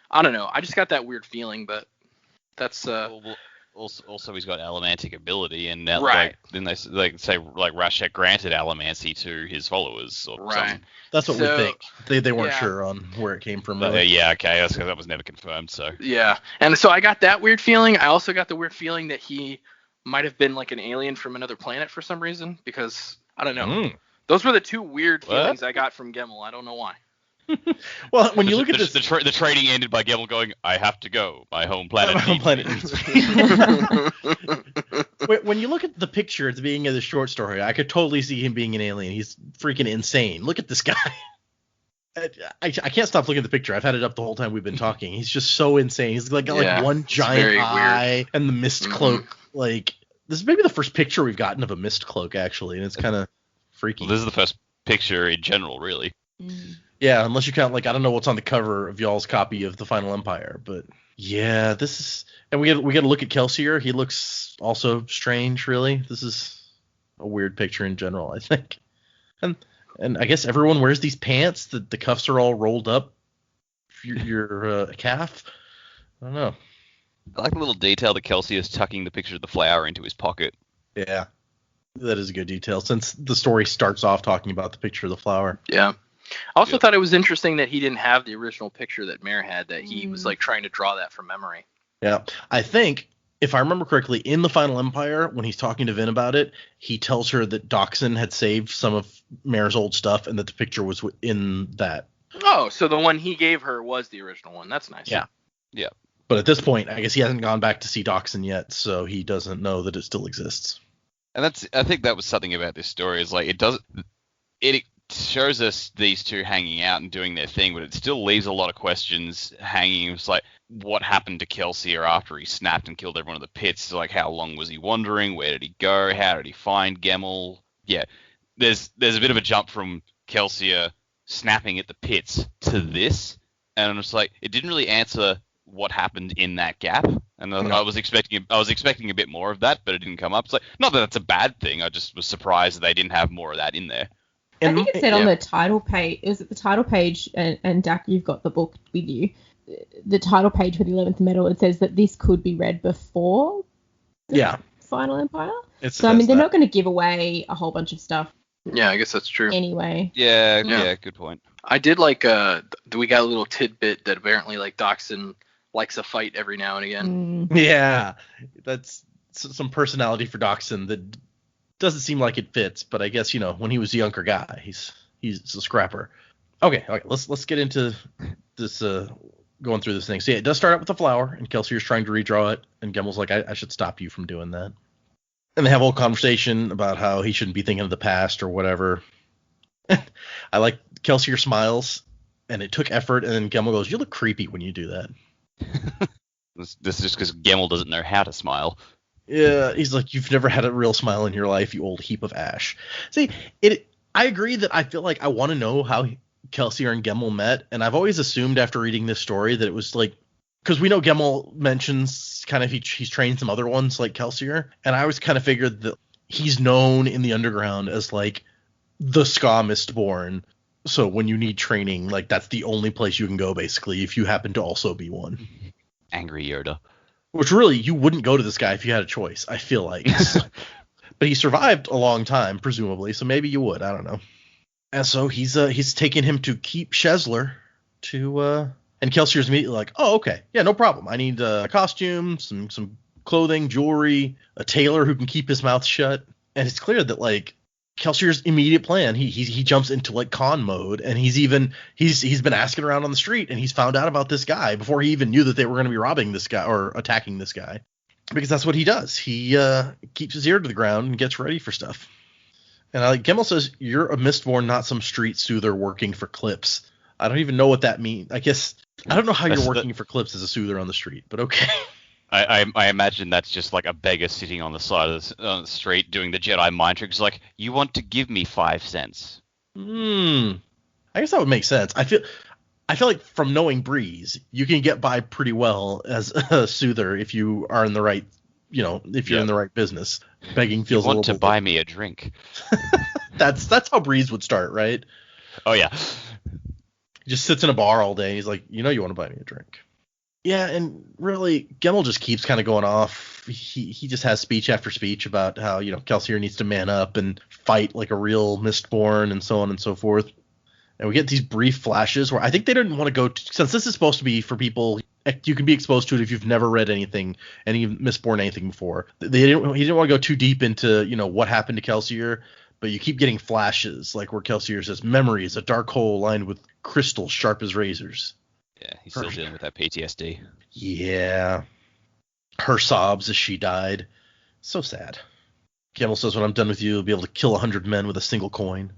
I don't know, I just got that weird feeling, but that's Also, he's got allomantic ability, and right. Then they say Rashek granted allomancy to his followers, or something. That's what we think. They weren't sure on where it came from. Really. Yeah, okay, that was never confirmed. So yeah, and so I got that weird feeling. I also got the weird feeling that he might have been like an alien from another planet for some reason, because I don't know. Those were the two weird feelings I got from Gemmel. I don't know why. Well, when you look at this, the training ended by Gemmel going, "I have to go. My home planet." When you look at the picture at the beginning of the short story, I could totally see him being an alien. He's freaking insane. Look at this guy. I can't stop looking at the picture. I've had it up the whole time we've been talking. He's just so insane. He's got like one giant eye and the mist cloak. Like, this is maybe the first picture we've gotten of a mist cloak, actually, and it's kind of freaky. Well, this is the first picture in general, really. Yeah, unless you count, like, I don't know what's on the cover of y'all's copy of the Final Empire, but yeah, this is, and we got to look at Kelsier. He looks also strange, really. This is a weird picture in general, I think. And I guess everyone wears these pants. The cuffs are all rolled up. You're a calf. I don't know. I like the little detail that Kelsier is tucking the picture of the flower into his pocket. Yeah, that is a good detail, since the story starts off talking about the picture of the flower. Yeah. I also thought it was interesting that he didn't have the original picture that Mare had, that he was like trying to draw that from memory. Yeah. I think, if I remember correctly, in the Final Empire, when he's talking to Vin about it, he tells her that Doxson had saved some of Mare's old stuff and that the picture was in that. Oh, so the one he gave her was the original one. That's nice. Yeah. Yeah. But at this point, I guess he hasn't gone back to see Doxson yet, so he doesn't know that it still exists. And I think that was something about this story, is like, it shows us these two hanging out and doing their thing, but it still leaves a lot of questions hanging. It's like, what happened to Kelsier after he snapped and killed everyone at the pits? Like, how long was he wandering? Where did he go? How did he find Gemmel? Yeah, there's a bit of a jump from Kelsier snapping at the pits to this, and I'm just like, it didn't really answer what happened in that gap. And I was expecting a bit more of that, but it didn't come up. It's like, not that that's a bad thing. I just was surprised that they didn't have more of that in there. I think it said on the title page, is it the title page, and Dak, you've got the book with you, the title page for the 11th Metal, it says that this could be read before the Final Empire. So, I mean, they're not going to give away a whole bunch of stuff. Yeah, I guess that's true. Anyway. Yeah, good point. I did like, we got a little tidbit that apparently, like, Doxson likes a fight every now and again. Yeah, that's some personality for Doxson that doesn't seem like it fits, but I guess, when he was a younger guy, he's a scrapper. Okay, let's get into this, going through this thing. So yeah, it does start out with the flower, and Kelsier's trying to redraw it, and Gemmel's like, I should stop you from doing that. And they have a whole conversation about how he shouldn't be thinking of the past or whatever. I like Kelsier smiles, and it took effort, and then Gemmel goes, you look creepy when you do that. This is just because Gemmel doesn't know how to smile. Yeah, he's like, you've never had a real smile in your life, you old heap of ash. See, I agree that I feel like I want to know how Kelsier and Gemmel met, and I've always assumed after reading this story that it was like, because we know Gemmel mentions kind of he's trained some other ones like Kelsier, and I always kind of figured that he's known in the underground as like the Ska Mistborn. So when you need training, like that's the only place you can go basically if you happen to also be one. Angry Yoda. Which really, you wouldn't go to this guy if you had a choice, I feel like. But he survived a long time, presumably, so maybe you would. I don't know. And so he's taking him to Keep Shezler to and Kelsier's immediately like, oh, okay, yeah, no problem. I need a costume, some clothing, jewelry, a tailor who can keep his mouth shut. And it's clear that like Kelsier's immediate plan, he jumps into like con mode, and he's been asking around on the street, and he's found out about this guy before he even knew that they were going to be robbing this guy or attacking this guy, because that's what he does. He keeps his ear to the ground and gets ready for stuff. And Gemmel says, you're a mistborn, not some street soother working for Clips. I don't even know what that means. I guess I don't know how you're working for Clips as a soother on the street, but okay. I imagine that's just like a beggar sitting on the side of the street doing the Jedi mind tricks. Like, you want to give me 5 cents? I guess that would make sense. I feel like from knowing Breeze, you can get by pretty well as a soother if you are in the right, if you're in the right business. Begging feels a little bit. Want to buy me a drink? That's how Breeze would start, right? Oh yeah. He just sits in a bar all day. He's like, you want to buy me a drink. Yeah, and really, Gemmel just keeps kind of going off. He just has speech after speech about how, Kelsier needs to man up and fight like a real Mistborn and so on and so forth. And we get these brief flashes where I think they didn't want to go since this is supposed to be for people, you can be exposed to it if you've never read any Mistborn anything before. He didn't want to go too deep into, what happened to Kelsier, but you keep getting flashes like where Kelsier says, memory is a dark hole lined with crystals sharp as razors. Yeah, he's still dealing with that PTSD. Yeah. Her sobs as she died. So sad. Gemmel says, when I'm done with you, you'll be able to kill 100 men with a single coin.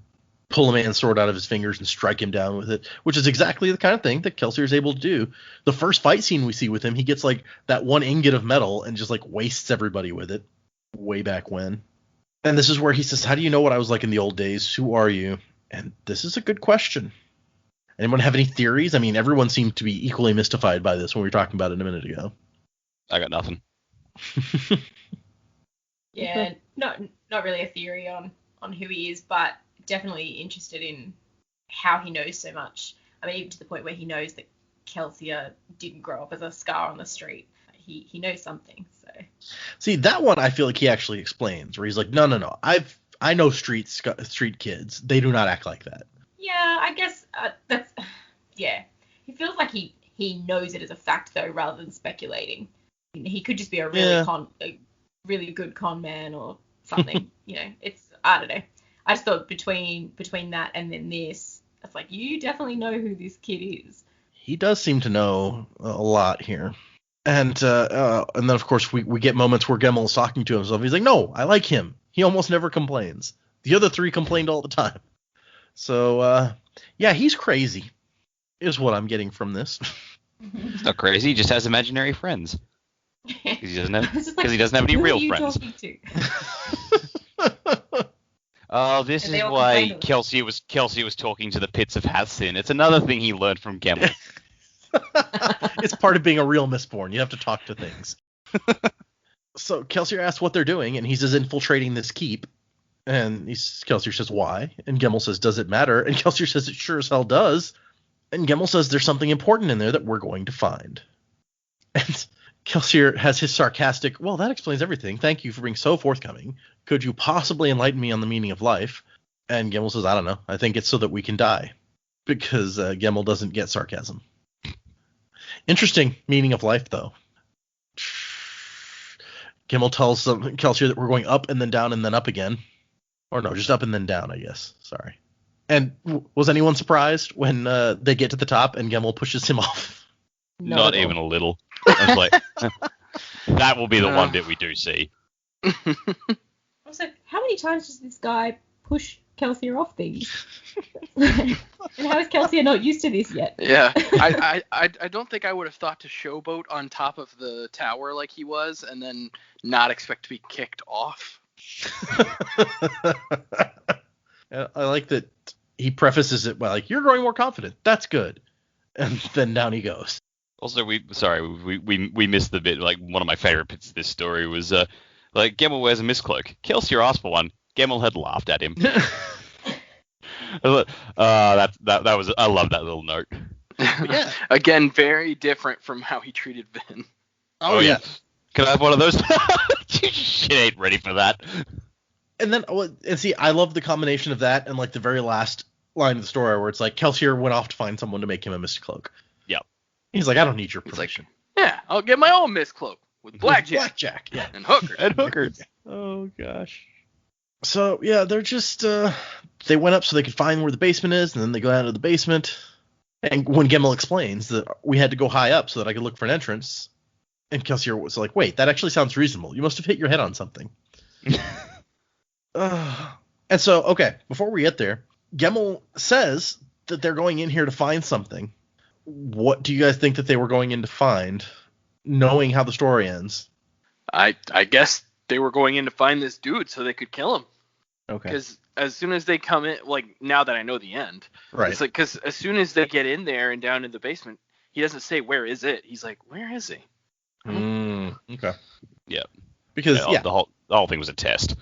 Pull a man's sword out of his fingers and strike him down with it, which is exactly the kind of thing that Kelsier is able to do. The first fight scene we see with him, he gets like that one ingot of metal and just like wastes everybody with it way back when. And this is where he says, how do you know what I was like in the old days? Who are you? And this is a good question. Anyone have any theories? I mean, everyone seemed to be equally mystified by this when we were talking about it a minute ago. I got nothing. Yeah, not really a theory on who he is, but definitely interested in how he knows so much. I mean, even to the point where he knows that Kelsier didn't grow up as a scar on the street. He knows something. So see, that one I feel like he actually explains, where he's like, no, I know street kids. They do not act like that. Yeah, I guess that's yeah. He feels like he knows it as a fact though, rather than speculating. He could just be a really good con man or something. It's I don't know. I just thought between that and then this, it's like you definitely know who this kid is. He does seem to know a lot here. And then of course we get moments where Gemmel is talking to himself. He's like, no, I like him. He almost never complains. The other 3 complained all the time. So, yeah, he's crazy, is what I'm getting from this. He's not crazy. He just has imaginary friends. Because he doesn't have any real friends. Who are you talking to? Oh, this is why Kelsier was talking to the pits of Hathsin. It's another thing he learned from Gemmel. It's part of being a real Mistborn. You have to talk to things. So Kelsier asks what they're doing, and he says infiltrating this keep. And Kelsier says, why? And Gemmel says, does it matter? And Kelsier says, it sure as hell does. And Gemmel says, there's something important in there that we're going to find. And Kelsier has his sarcastic, well, that explains everything. Thank you for being so forthcoming. Could you possibly enlighten me on the meaning of life? And Gemmel says, I don't know. I think it's so that we can die. Because Gemmel doesn't get sarcasm. Interesting meaning of life, though. Gemmel tells Kelsier that we're going up and then down and then up again. Or no, just up and then down, I guess. Sorry. And was anyone surprised when they get to the top and Gemmel pushes him off? Not even a little. I was like, that will be the one bit we do see. Also, how many times does this guy push Kelsier off things? And how is Kelsier not used to this yet? Yeah, I don't think I would have thought to showboat on top of the tower like he was and then not expect to be kicked off. I like that he prefaces it by like, you're growing more confident. That's good. And then down he goes. Also, we missed the bit, like, one of my favorite bits of this story was, like, Gemmel wears a miscloak. Kelsier asked for one. Gemmel had laughed at him. that was, I love that little note. Yeah. Again, very different from how he treated Vin. Oh yeah. Can I have one of those? Shit ain't ready for that. And then, and see, I love the combination of that and like the very last line of the story where it's like Kelsier went off to find someone to make him a mist cloak. Yep. He's like, I don't need your He's permission. like, yeah, I'll get my own mist cloak with blackjack. Blackjack, yeah. And hookers. And hookers. Oh gosh. So yeah, they're just they went up so they could find where the basement is, and then they go down to the basement. And when Gemmel explains that we had to go high up so that I could look for an entrance, and Kelsier was like, wait, that actually sounds reasonable. You must have hit your head on something. And so, okay, before we get there, Gemmel says that they're going in here to find something. What do you guys think that they were going in to find, knowing how the story ends? I guess they were going in to find this dude so they could kill him. Okay. Because as soon as they come in, like, now that I know the end, Right. it's like, because as soon as they get in there and down in the basement, he doesn't say, where is it? He's like, where is he? Okay. Yeah. Because, yeah. The whole thing was a test.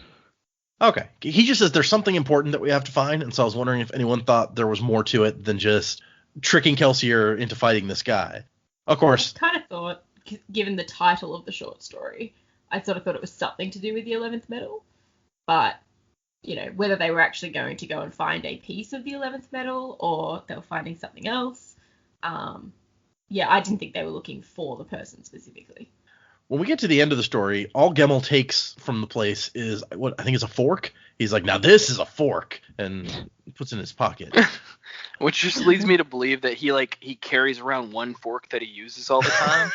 Okay. He just says there's something important that we have to find, and so I was wondering if anyone thought there was more to it than just tricking Kelsier into fighting this guy. Of course. I kind of thought, given the title of the short story, I sort of thought it was something to do with the 11th metal. But, you know, whether they were actually going to go and find a piece of the 11th metal or they were finding something else, yeah, I didn't think they were looking for the person specifically. When we get to the end of the story, all Gemmel takes from the place is what I think is a fork. He's like, now this is a fork, and puts it in his pocket. Which just leads me to believe that he carries around one fork that he uses all the time.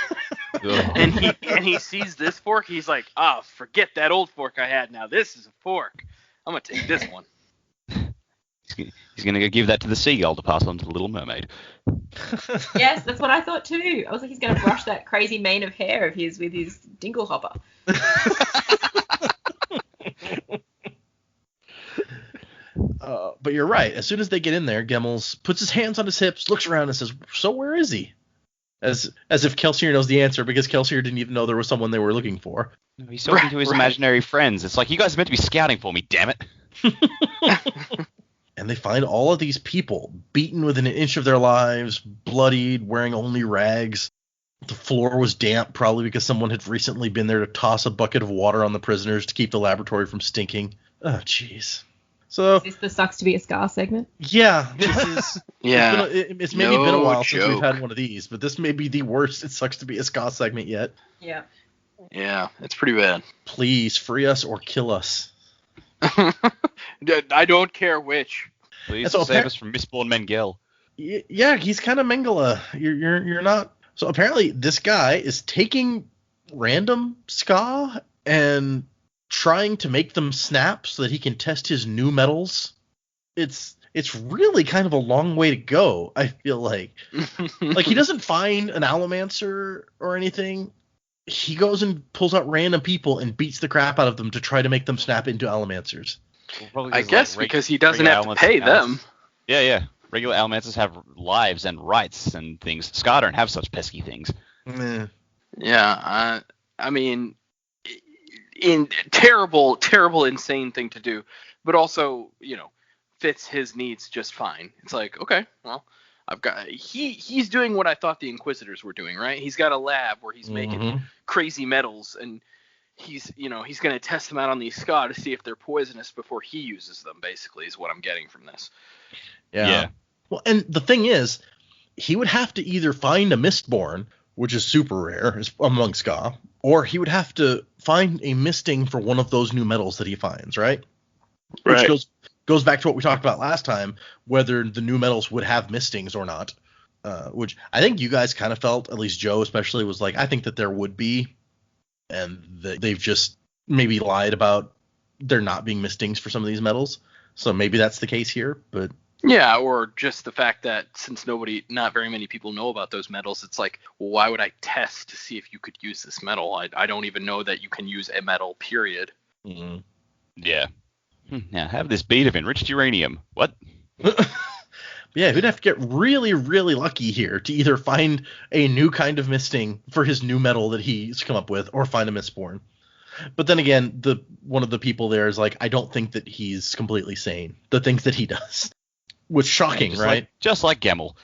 and he sees this fork, he's like, forget that old fork I had. Now this is a fork. I'm gonna take this one. He's gonna go give that to the seagull to pass on to the Little Mermaid. Yes, that's what I thought too. I was like, he's going to brush that crazy mane of hair of his with his dingle hopper. But you're right. As soon as they get in there, Gemmel puts his hands on his hips, looks around, and says, so where is he? As if Kelsier knows the answer, because Kelsier didn't even know there was someone they were looking for. He's talking to his imaginary friends. It's like, you guys are meant to be scouting for me, damn it. And they find all of these people beaten within an inch of their lives, bloodied, wearing only rags. The floor was damp, probably because someone had recently been there to toss a bucket of water on the prisoners to keep the laboratory from stinking. Oh, jeez. So Is this the sucks to be a Scar segment? yeah, this is Yeah. It's maybe been a while since we've had one of these, but this may be the worst It Sucks to Be a Ska segment yet. Yeah. Yeah, it's pretty bad. Please free us or kill us. I don't care which. Please so save us from mistborn Mengele. Yeah, he's kind of Mengele. You're not. So apparently this guy is taking random ska and trying to make them snap so that he can test his new metals. It's really kind of a long way to go, I feel like. Like, he doesn't find an allomancer or anything. He goes and pulls out random people and beats the crap out of them to try to make them snap into allomancers. Well, I guess because he doesn't have to pay them. Yeah. Regular allomancers have lives and rights and things. Ska don't have such pesky things. Yeah, I mean, terrible, insane thing to do, but also, fits his needs just fine. It's like, okay, well, he's doing what I thought the Inquisitors were doing, right? He's got a lab where he's making crazy metals, and he's going to test them out on these ska to see if they're poisonous before he uses them, basically, is what I'm getting from this. Yeah. Well, and the thing is, he would have to either find a mistborn, which is super rare among ska, or he would have to find a misting for one of those new metals that he finds, right? Right. Which goes back to what we talked about last time, whether the new metals would have mistings or not, which I think you guys kind of felt, at least Joe especially, was like, I think that there would be, and they've just maybe lied about there not being mistings for some of these metals. So maybe that's the case here, but... Yeah, or just the fact that since not very many people know about those metals, it's like, well, why would I test to see if you could use this metal? I don't even know that you can use a metal, period. Mm-hmm. Yeah. Now, have this bead of enriched uranium. What? Yeah, he'd have to get really, really lucky here to either find a new kind of misting for his new metal that he's come up with, or find a mistborn. But then again, one of the people there is like, I don't think that he's completely sane, the things that he does. Which shocking, right? Just like Gemmel.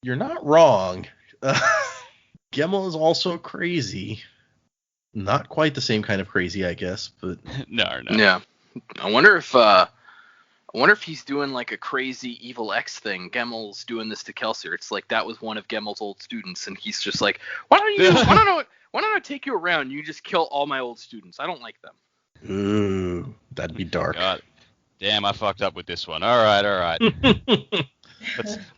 You're not wrong. Gemmel is also crazy. Not quite the same kind of crazy, I guess, but No. Yeah. I wonder if he's doing like a crazy evil X thing. Gemmel's doing this to Kelsier. It's like that was one of Gemmel's old students, and he's just like, why don't I take you around? You just kill all my old students. I don't like them. ooh, that'd be dark. God. Damn, I fucked up with this one. All right.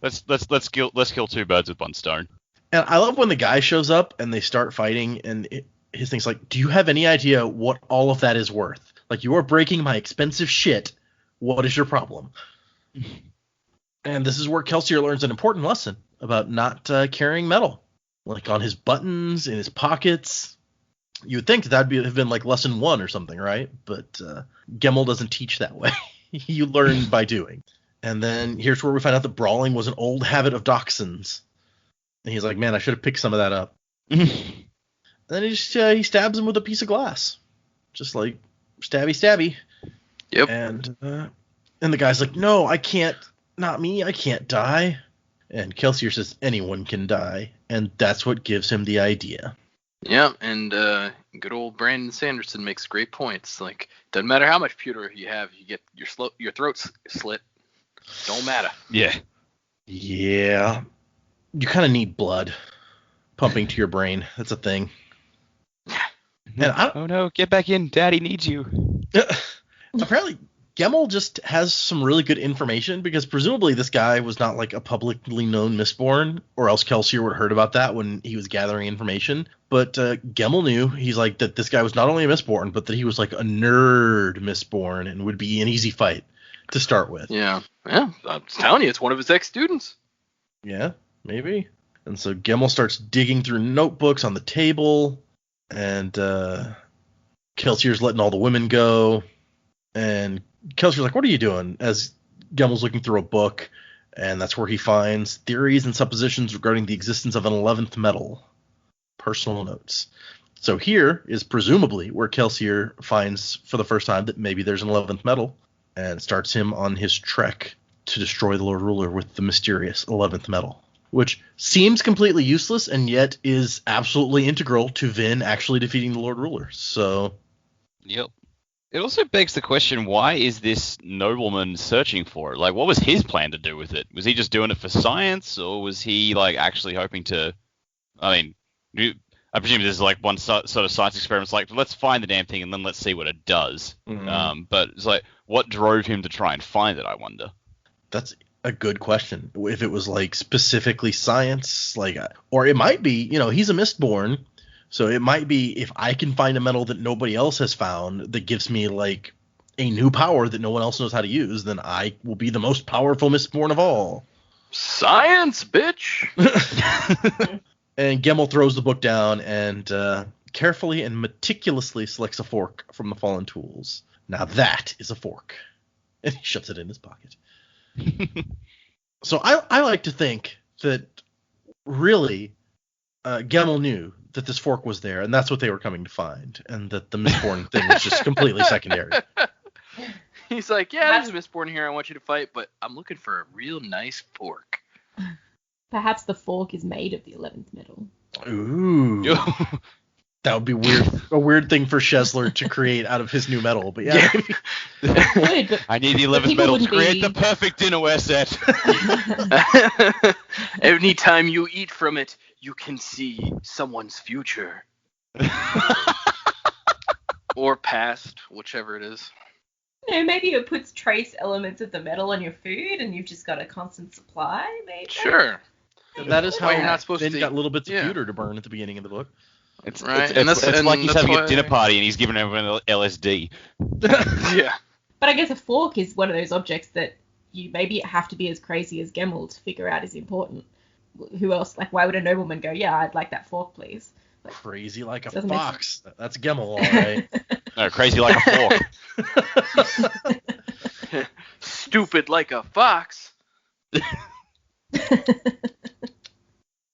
let's kill two birds with one stone. And I love when the guy shows up and they start fighting, and his thing's like, do you have any idea what all of that is worth? Like, you are breaking my expensive shit. What is your problem? And this is where Kelsier learns an important lesson about not carrying metal, like on his buttons, in his pockets. You would think that'd have been like lesson 1 or something, right? But Gemmel doesn't teach that way. You learn by doing. And then here's where we find out that brawling was an old habit of Dachshund's. And he's like, man, I should have picked some of that up. And then he stabs him with a piece of glass. Just like, stabby. Yep. And the guy's like, no, I can't. Not me. I can't die. And Kelsier says anyone can die. And that's what gives him the idea. Yeah, and good old Brandon Sanderson makes great points. Like, doesn't matter how much pewter you have, you get your throat slit. Don't matter. Yeah. Yeah. You kind of need blood pumping to your brain. That's a thing. And Oh no, get back in. Daddy needs you. Apparently, Gemmel just has some really good information, because presumably this guy was not like a publicly known mistborn, or else Kelsier would have heard about that when he was gathering information. But Gemmel knew, he's like, that this guy was not only a mistborn, but that he was like a nerd mistborn and would be an easy fight to start with. Yeah, I'm telling you, it's one of his ex-students. Yeah, maybe. And so Gemmel starts digging through notebooks on the table, and Kelsier's letting all the women go. And Kelsier's like, what are you doing? As Gemmel's looking through a book, and that's where he finds theories and suppositions regarding the existence of an 11th metal. Personal notes. So here is presumably where Kelsier finds for the first time that maybe there's an 11th metal, and starts him on his trek to destroy the Lord Ruler with the mysterious 11th metal, which seems completely useless and yet is absolutely integral to Vin actually defeating the Lord Ruler. So, Yep. It also begs the question, why is this nobleman searching for it? Like, what was his plan to do with it? Was he just doing it for science, or was he, like, actually hoping to... I mean, I presume this is, like, one sort of science experiment. It's like, let's find the damn thing and then let's see what it does. Mm-hmm. But it's like, what drove him to try and find it, I wonder? That's a good question. If it was, like, specifically science, like... Or it might be, he's a Mistborn... So it might be, if I can find a metal that nobody else has found that gives me, like, a new power that no one else knows how to use, then I will be the most powerful Mistborn of all. Science, bitch! And Gemmel throws the book down and carefully and meticulously selects a fork from the fallen tools. Now that is a fork. And he shoves it in his pocket. So I like to think that, really, Gemmel knew that this fork was there, and that's what they were coming to find, and that the Mistborn thing was just completely secondary. He's like, yeah, there's a Mistborn here I want you to fight, but I'm looking for a real nice fork. Perhaps the fork is made of the 11th metal. Ooh. That would be weird. A weird thing for Shesler to create out of his new metal, but yeah. Good, but I need the 11th metal to create the perfect dinnerware set. Anytime you eat from it, you can see someone's future. Or past, whichever it is. Maybe it puts trace elements of the metal on your food and you've just got a constant supply, maybe? Sure. That is how you're not supposed Finn to got little bits of yeah. pewter to burn at the beginning of the book. It's Right, it's like he's having why- a dinner party and he's giving everyone LSD. Yeah. But I guess a fork is one of those objects that you maybe have to be as crazy as Gemmel to figure out is important. Who else? Like, why would a nobleman go, yeah, I'd like that fork, please? Like, Crazy like a Doesn't make fox. That's Gemmel, all right. No, crazy like a fork. Stupid like a fox.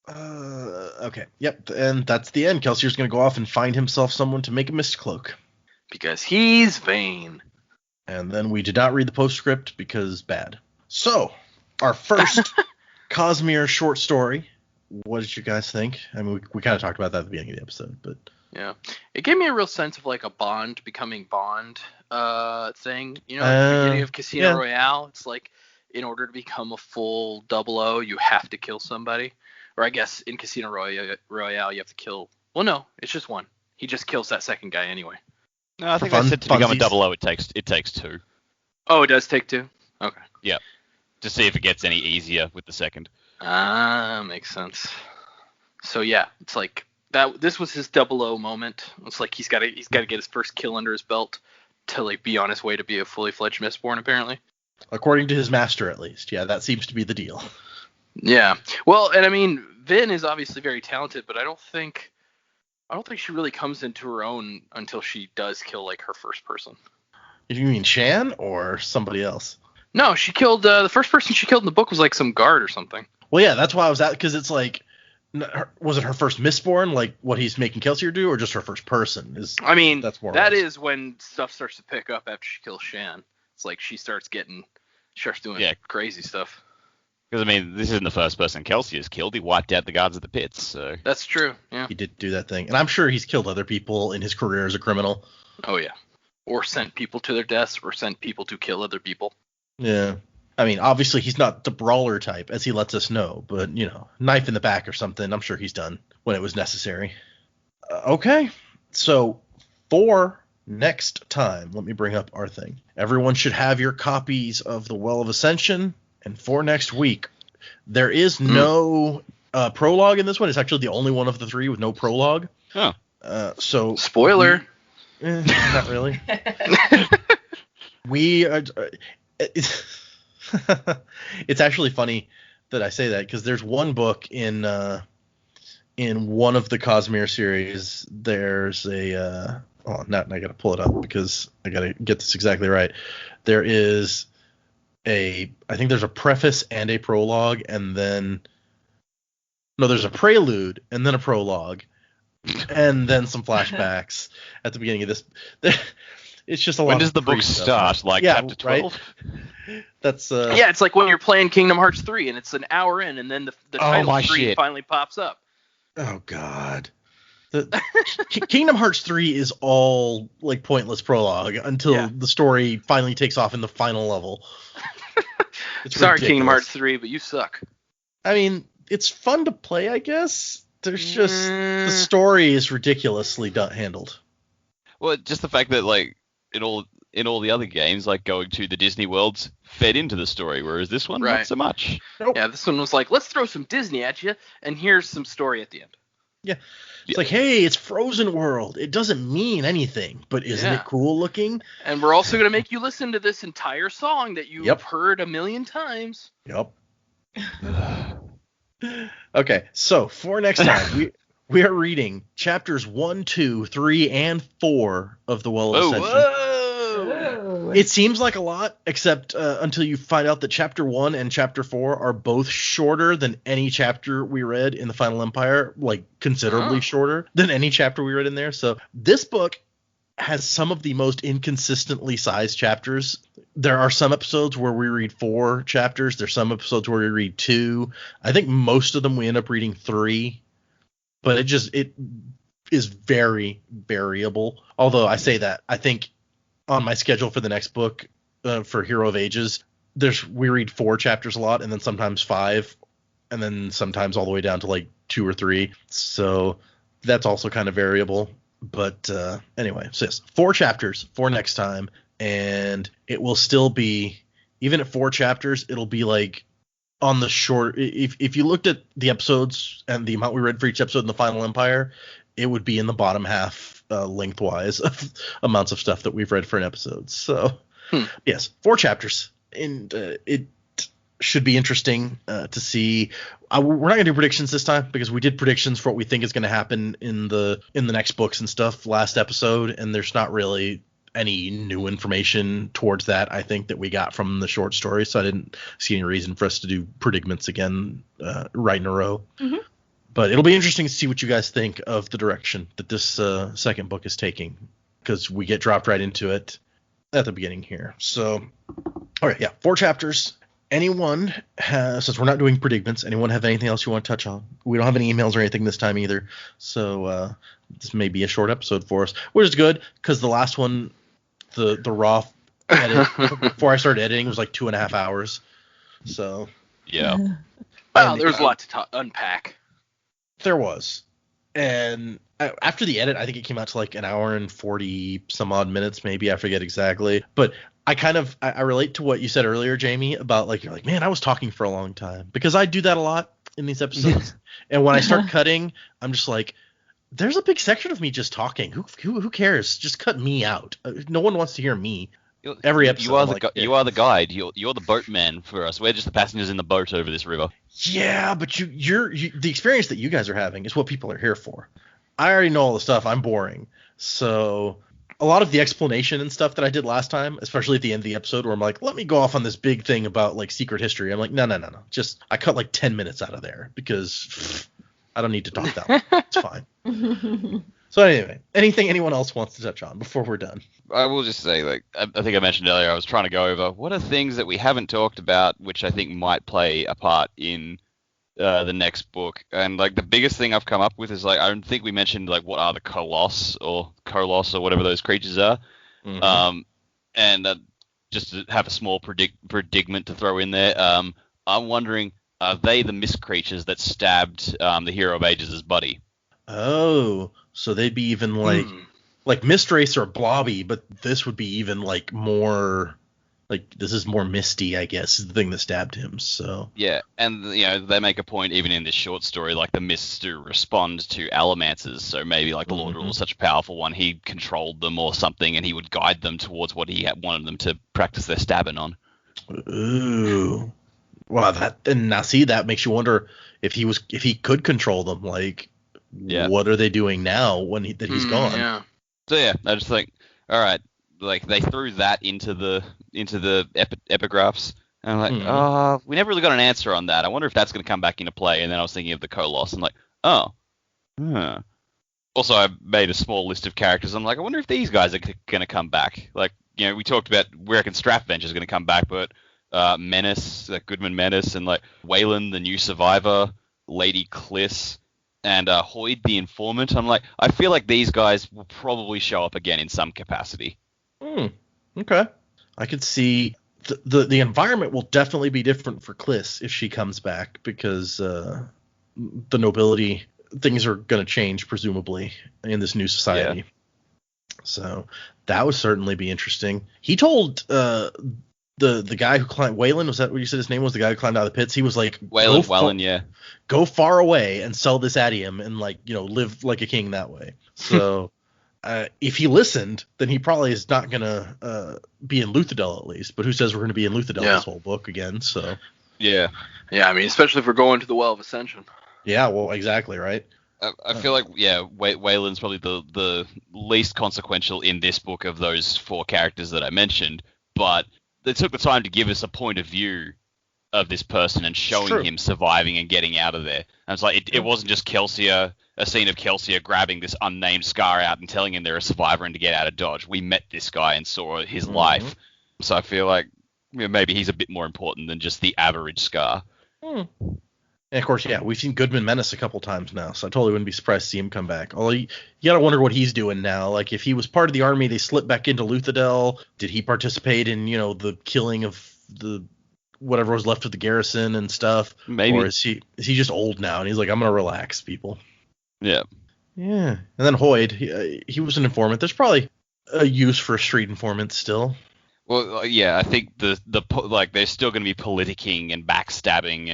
Okay. Yep. And that's the end. Kelsier's going to go off and find himself someone to make a mist cloak. Because he's vain. And then we did not read the postscript because bad. So, our first Cosmere short story what did you guys think? I mean, we kind of talked about that at the beginning of the episode, but Yeah, it gave me a real sense of like a Bond becoming Bond thing. You know, at the beginning of Casino Royale, it's like in order to become a full 00, you have to kill somebody. Or I guess in Casino Royale, you have to kill. Well, no, it's just one. He just kills that second guy anyway. No, I think I said to become a 00, it takes 2. Oh, it does take 2. Okay. Yeah. To see if it gets any easier with the second. Makes sense. So yeah, it's like that. This was his 00 moment. It's like he's got to get his first kill under his belt to like be on his way to be a fully fledged mistborn, apparently. According to his master, at least. Yeah, that seems to be the deal. Yeah. Well, and I mean, Vin is obviously very talented, but I don't think she really comes into her own until she does kill like her first person. You mean Shan or somebody else? No, she killed the first person she killed in the book was like some guard or something. Well, yeah, that's why I was at, because it's like, was it her first mistborn, like what he's making Kelsier do, or just her first person? That is when stuff starts to pick up after she kills Shan. It's like she starts doing crazy stuff. Because, I mean, this isn't the first person Kelsier has killed. He wiped out the guards at the pits, so... That's true, yeah. He did do that thing. And I'm sure he's killed other people in his career as a criminal. Oh, yeah. Or sent people to their deaths, or sent people to kill other people. Yeah. I mean, obviously he's not the brawler type, as he lets us know. But, you know, knife in the back or something, I'm sure he's done when it was necessary. Okay. So, for next time, let me bring up our thing. Everyone should have your copies of The Well of Ascension. And for next week, there is no prologue in this one. It's actually the only one of the 3 with no prologue. Oh. So spoiler. Not really. It's actually funny that I say that, because there's one book in one of the Cosmere series. There's a now I gotta pull it up because I gotta get this exactly right. There is I think there's a preface and a prologue, and then there's a prelude and then a prologue, and then some flashbacks at the beginning of this. It's just a lot. When does the book start? Like chapter 12? Right? That's it's like when you're playing Kingdom Hearts 3 and it's an hour in, and then the title screen finally pops up. Oh God. Kingdom Hearts 3 is all like pointless prologue until the story finally takes off in the final level. Sorry, ridiculous. Kingdom Hearts 3, but you suck. I mean, it's fun to play, I guess. There's just the story is ridiculously handled. Well, just the fact that like in all the other games, like going to the Disney worlds fed into the story, whereas this one not so much. Nope. Yeah, this one was like, let's throw some Disney at you, and here's some story at the end. Yeah. It's like, hey, it's Frozen World. It doesn't mean anything, but isn't it cool looking? And we're also going to make you listen to this entire song that you've heard a million times. Yep. Okay, so for next time, we are reading chapters 1, 2, 3, and 4 of The Well of Ascension. Whoa! It seems like a lot, except until you find out that chapter 1 and chapter 4 are both shorter than any chapter we read in the Final Empire, like considerably shorter than any chapter we read in there. So this book has some of the most inconsistently sized chapters. There are some episodes where we read 4 chapters. There's some episodes where we read 2. I think most of them we end up reading 3. But it is very variable. Although I say that, I think on my schedule for the next book, for Hero of Ages, we read 4 chapters a lot, and then sometimes 5, and then sometimes all the way down to like 2 or 3. So that's also kind of variable. But anyway, so yes, 4 chapters for next time, and it will still be, even at 4 chapters, it'll be like on the short. If you looked at the episodes and the amount we read for each episode in the Final Empire, it would be in the bottom half lengthwise of amounts of stuff that we've read for an episode. So yes, 4 chapters, and it should be interesting to see. We're not gonna do predictions this time, because we did predictions for what we think is going to happen in the next books and stuff last episode, and there's not really any new information towards that, I think, that we got from the short story. So I didn't see any reason for us to do Predigments again right in a row. Mm-hmm. But it'll be interesting to see what you guys think of the direction that this second book is taking, because we get dropped right into it at the beginning here. So, all right, 4 chapters. anyone has, since we're not doing predicments, anyone have anything else you want to touch on? We don't have any emails or anything this time either, so this may be a short episode for us, which is good because the last one, the raw edit before I started editing was like 2.5 hours. So Yeah. Well, there's a lot to unpack. There was, and after the edit, I think it came out to like an hour and 40 some odd minutes, maybe. I forget exactly, but I relate to what you said earlier, Jamie, about like, you're like, man, I was talking for a long time, because I do that a lot in these episodes. And when I start cutting, I'm just like, there's a big section of me just talking. Who cares? Just cut me out. No one wants to hear me. Every episode. You are the guide. You're the boatman for us. We're just the passengers in the boat over this river. Yeah, but you're the experience that you guys are having is what people are here for. I already know all the stuff. I'm boring. So a lot of the explanation and stuff that I did last time, especially at the end of the episode, where I'm like, let me go off on this big thing about like secret history. I'm like, no. Just I cut like 10 minutes out of there because I don't need to talk that long. It's fine. So anyway, anything anyone else wants to touch on before we're done? I will just say, like, I think I mentioned earlier, I was trying to go over what are things that we haven't talked about, which I think might play a part in the next book. And like the biggest thing I've come up with is like, I don't think we mentioned like what are the Koloss or whatever those creatures are. Mm-hmm. And just to have a small predicament to throw in there, I'm wondering, are they the mist creatures that stabbed the Hero of Ages' buddy? Oh, so they'd be even like Mist Wraiths are blobby, but this would be even like more like, this is more misty, I guess, is the thing that stabbed him. So yeah, and you know they make a point even in this short story, like the mists do respond to allomancers. So maybe like the Lord Ruler is such a powerful one, he controlled them or something, and he would guide them towards what he wanted them to practice their stabbing on. Ooh, well, that makes you wonder if he could control them, like. Yeah. What are they doing now when he's gone? Yeah. So yeah, I just think, all right, like they threw that into the epigraphs, and I'm like, we never really got an answer on that. I wonder if that's going to come back into play. And then I was thinking of the Koloss, and like, Also, I made a small list of characters. I'm like, I wonder if these guys are going to come back. Like, you know, we talked about we reckon Strapbench is going to come back, but Menace, Goodman Menace, and like Wayland, the new survivor, Lady Kliss, and Hoyd, the informant. I'm like, I feel like these guys will probably show up again in some capacity. Okay. I could see the environment will definitely be different for Kliss if she comes back, because the nobility things are going to change presumably in this new society. Yeah. So that would certainly be interesting. He told the guy who climbed, Wayland, was that what you said his name was? The guy who climbed out of the pits. He was like, Wayland, yeah. Go far away and sell this adium and like, you know, live like a king that way. So if he listened, then he probably is not gonna be in Luthadel at least. But who says we're going to be in Luthadel this whole book again? So yeah. I mean, especially if we're going to the Well of Ascension. Yeah, well, exactly, right. I feel like Wayland's probably the least consequential in this book of those four characters that I mentioned, but they took the time to give us a point of view of this person and showing him surviving and getting out of there. And it's like, it wasn't just Kelsier, a scene of Kelsier grabbing this unnamed Scar out and telling him they're a survivor and to get out of Dodge. We met this guy and saw his life. So I feel like maybe he's a bit more important than just the average Scar. And of course, we've seen Goodman Menace a couple times now, so I totally wouldn't be surprised to see him come back. Although you gotta wonder what he's doing now. Like, if he was part of the army, they slipped back into Luthadel. Did he participate in, you know, the killing of the whatever was left of the garrison and stuff? Maybe. Or is he just old now and he's like, I'm gonna relax, people? Yeah. And then Hoyd, he was an informant. There's probably a use for a street informant still. Well, I think the there's still gonna be politicking and backstabbing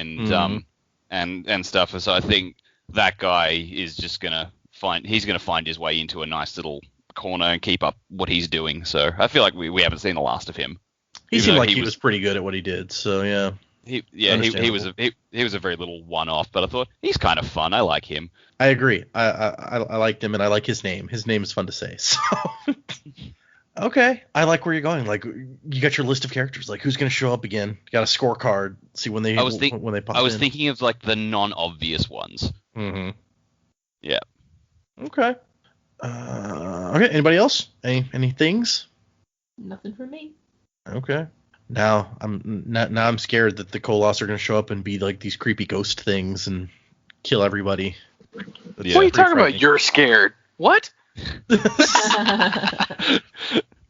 and stuff. So I think that guy is just gonna find his way into a nice little corner and keep up what he's doing. So I feel like we haven't seen the last of him. He seemed like he was pretty good at what he did. So yeah. He was a very little one-off, but I thought he's kind of fun. I like him. I agree. I liked him, and I like his name. His name is fun to say. So okay, I like where you're going. Like, you got your list of characters. Like, who's going to show up again? You got a scorecard. See when they pop in. I was thinking of like the non-obvious ones. Mm-hmm. Yeah. Okay. Okay. Anybody else? Any things? Nothing from me. Okay. Now I'm scared that the Koloss are going to show up and be like these creepy ghost things and kill everybody. Yeah. What are you talking frightening. about? You're scared. What?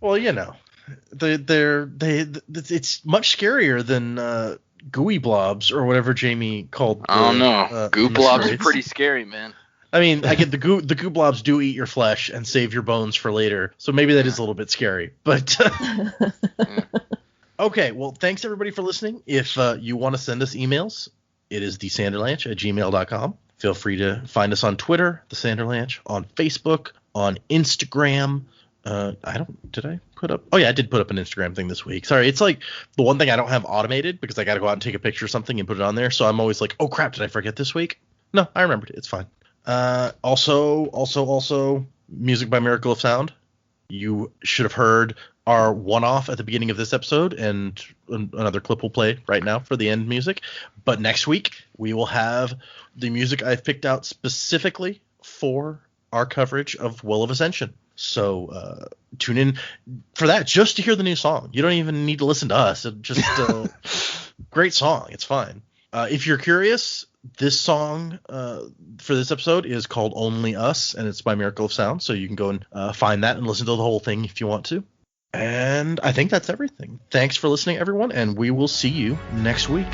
Well, you know, it's much scarier than gooey blobs or whatever Jamie called. I don't know. Goo in the blobs are Straits. pretty scary, man. I mean, I get the goo blobs do eat your flesh and save your bones for later, so maybe that is a little bit scary. But okay, well, thanks everybody for listening. If you want to send us emails, it is thesanderlanche@gmail.com. Feel free to find us on Twitter, the Sanderlanche, on Facebook, on Instagram. Did I put up? Oh yeah, I did put up an Instagram thing this week. Sorry, it's like the one thing I don't have automated because I got to go out and take a picture of something and put it on there. So I'm always like, oh crap, did I forget this week? No, I remembered it. It's fine. Also, music by Miracle of Sound. You should have heard our one-off at the beginning of this episode, and another clip will play right now for the end music. But next week, we will have the music I've picked out specifically for our coverage of Will of Ascension. So tune in for that just to hear the new song. You don't even need to listen to us. It's just great song. It's fine. If you're curious, this song for this episode is called Only Us, and it's by Miracle of Sound. So you can go and find that and listen to the whole thing if you want to. And I think that's everything. Thanks for listening, everyone, and we will see you next week.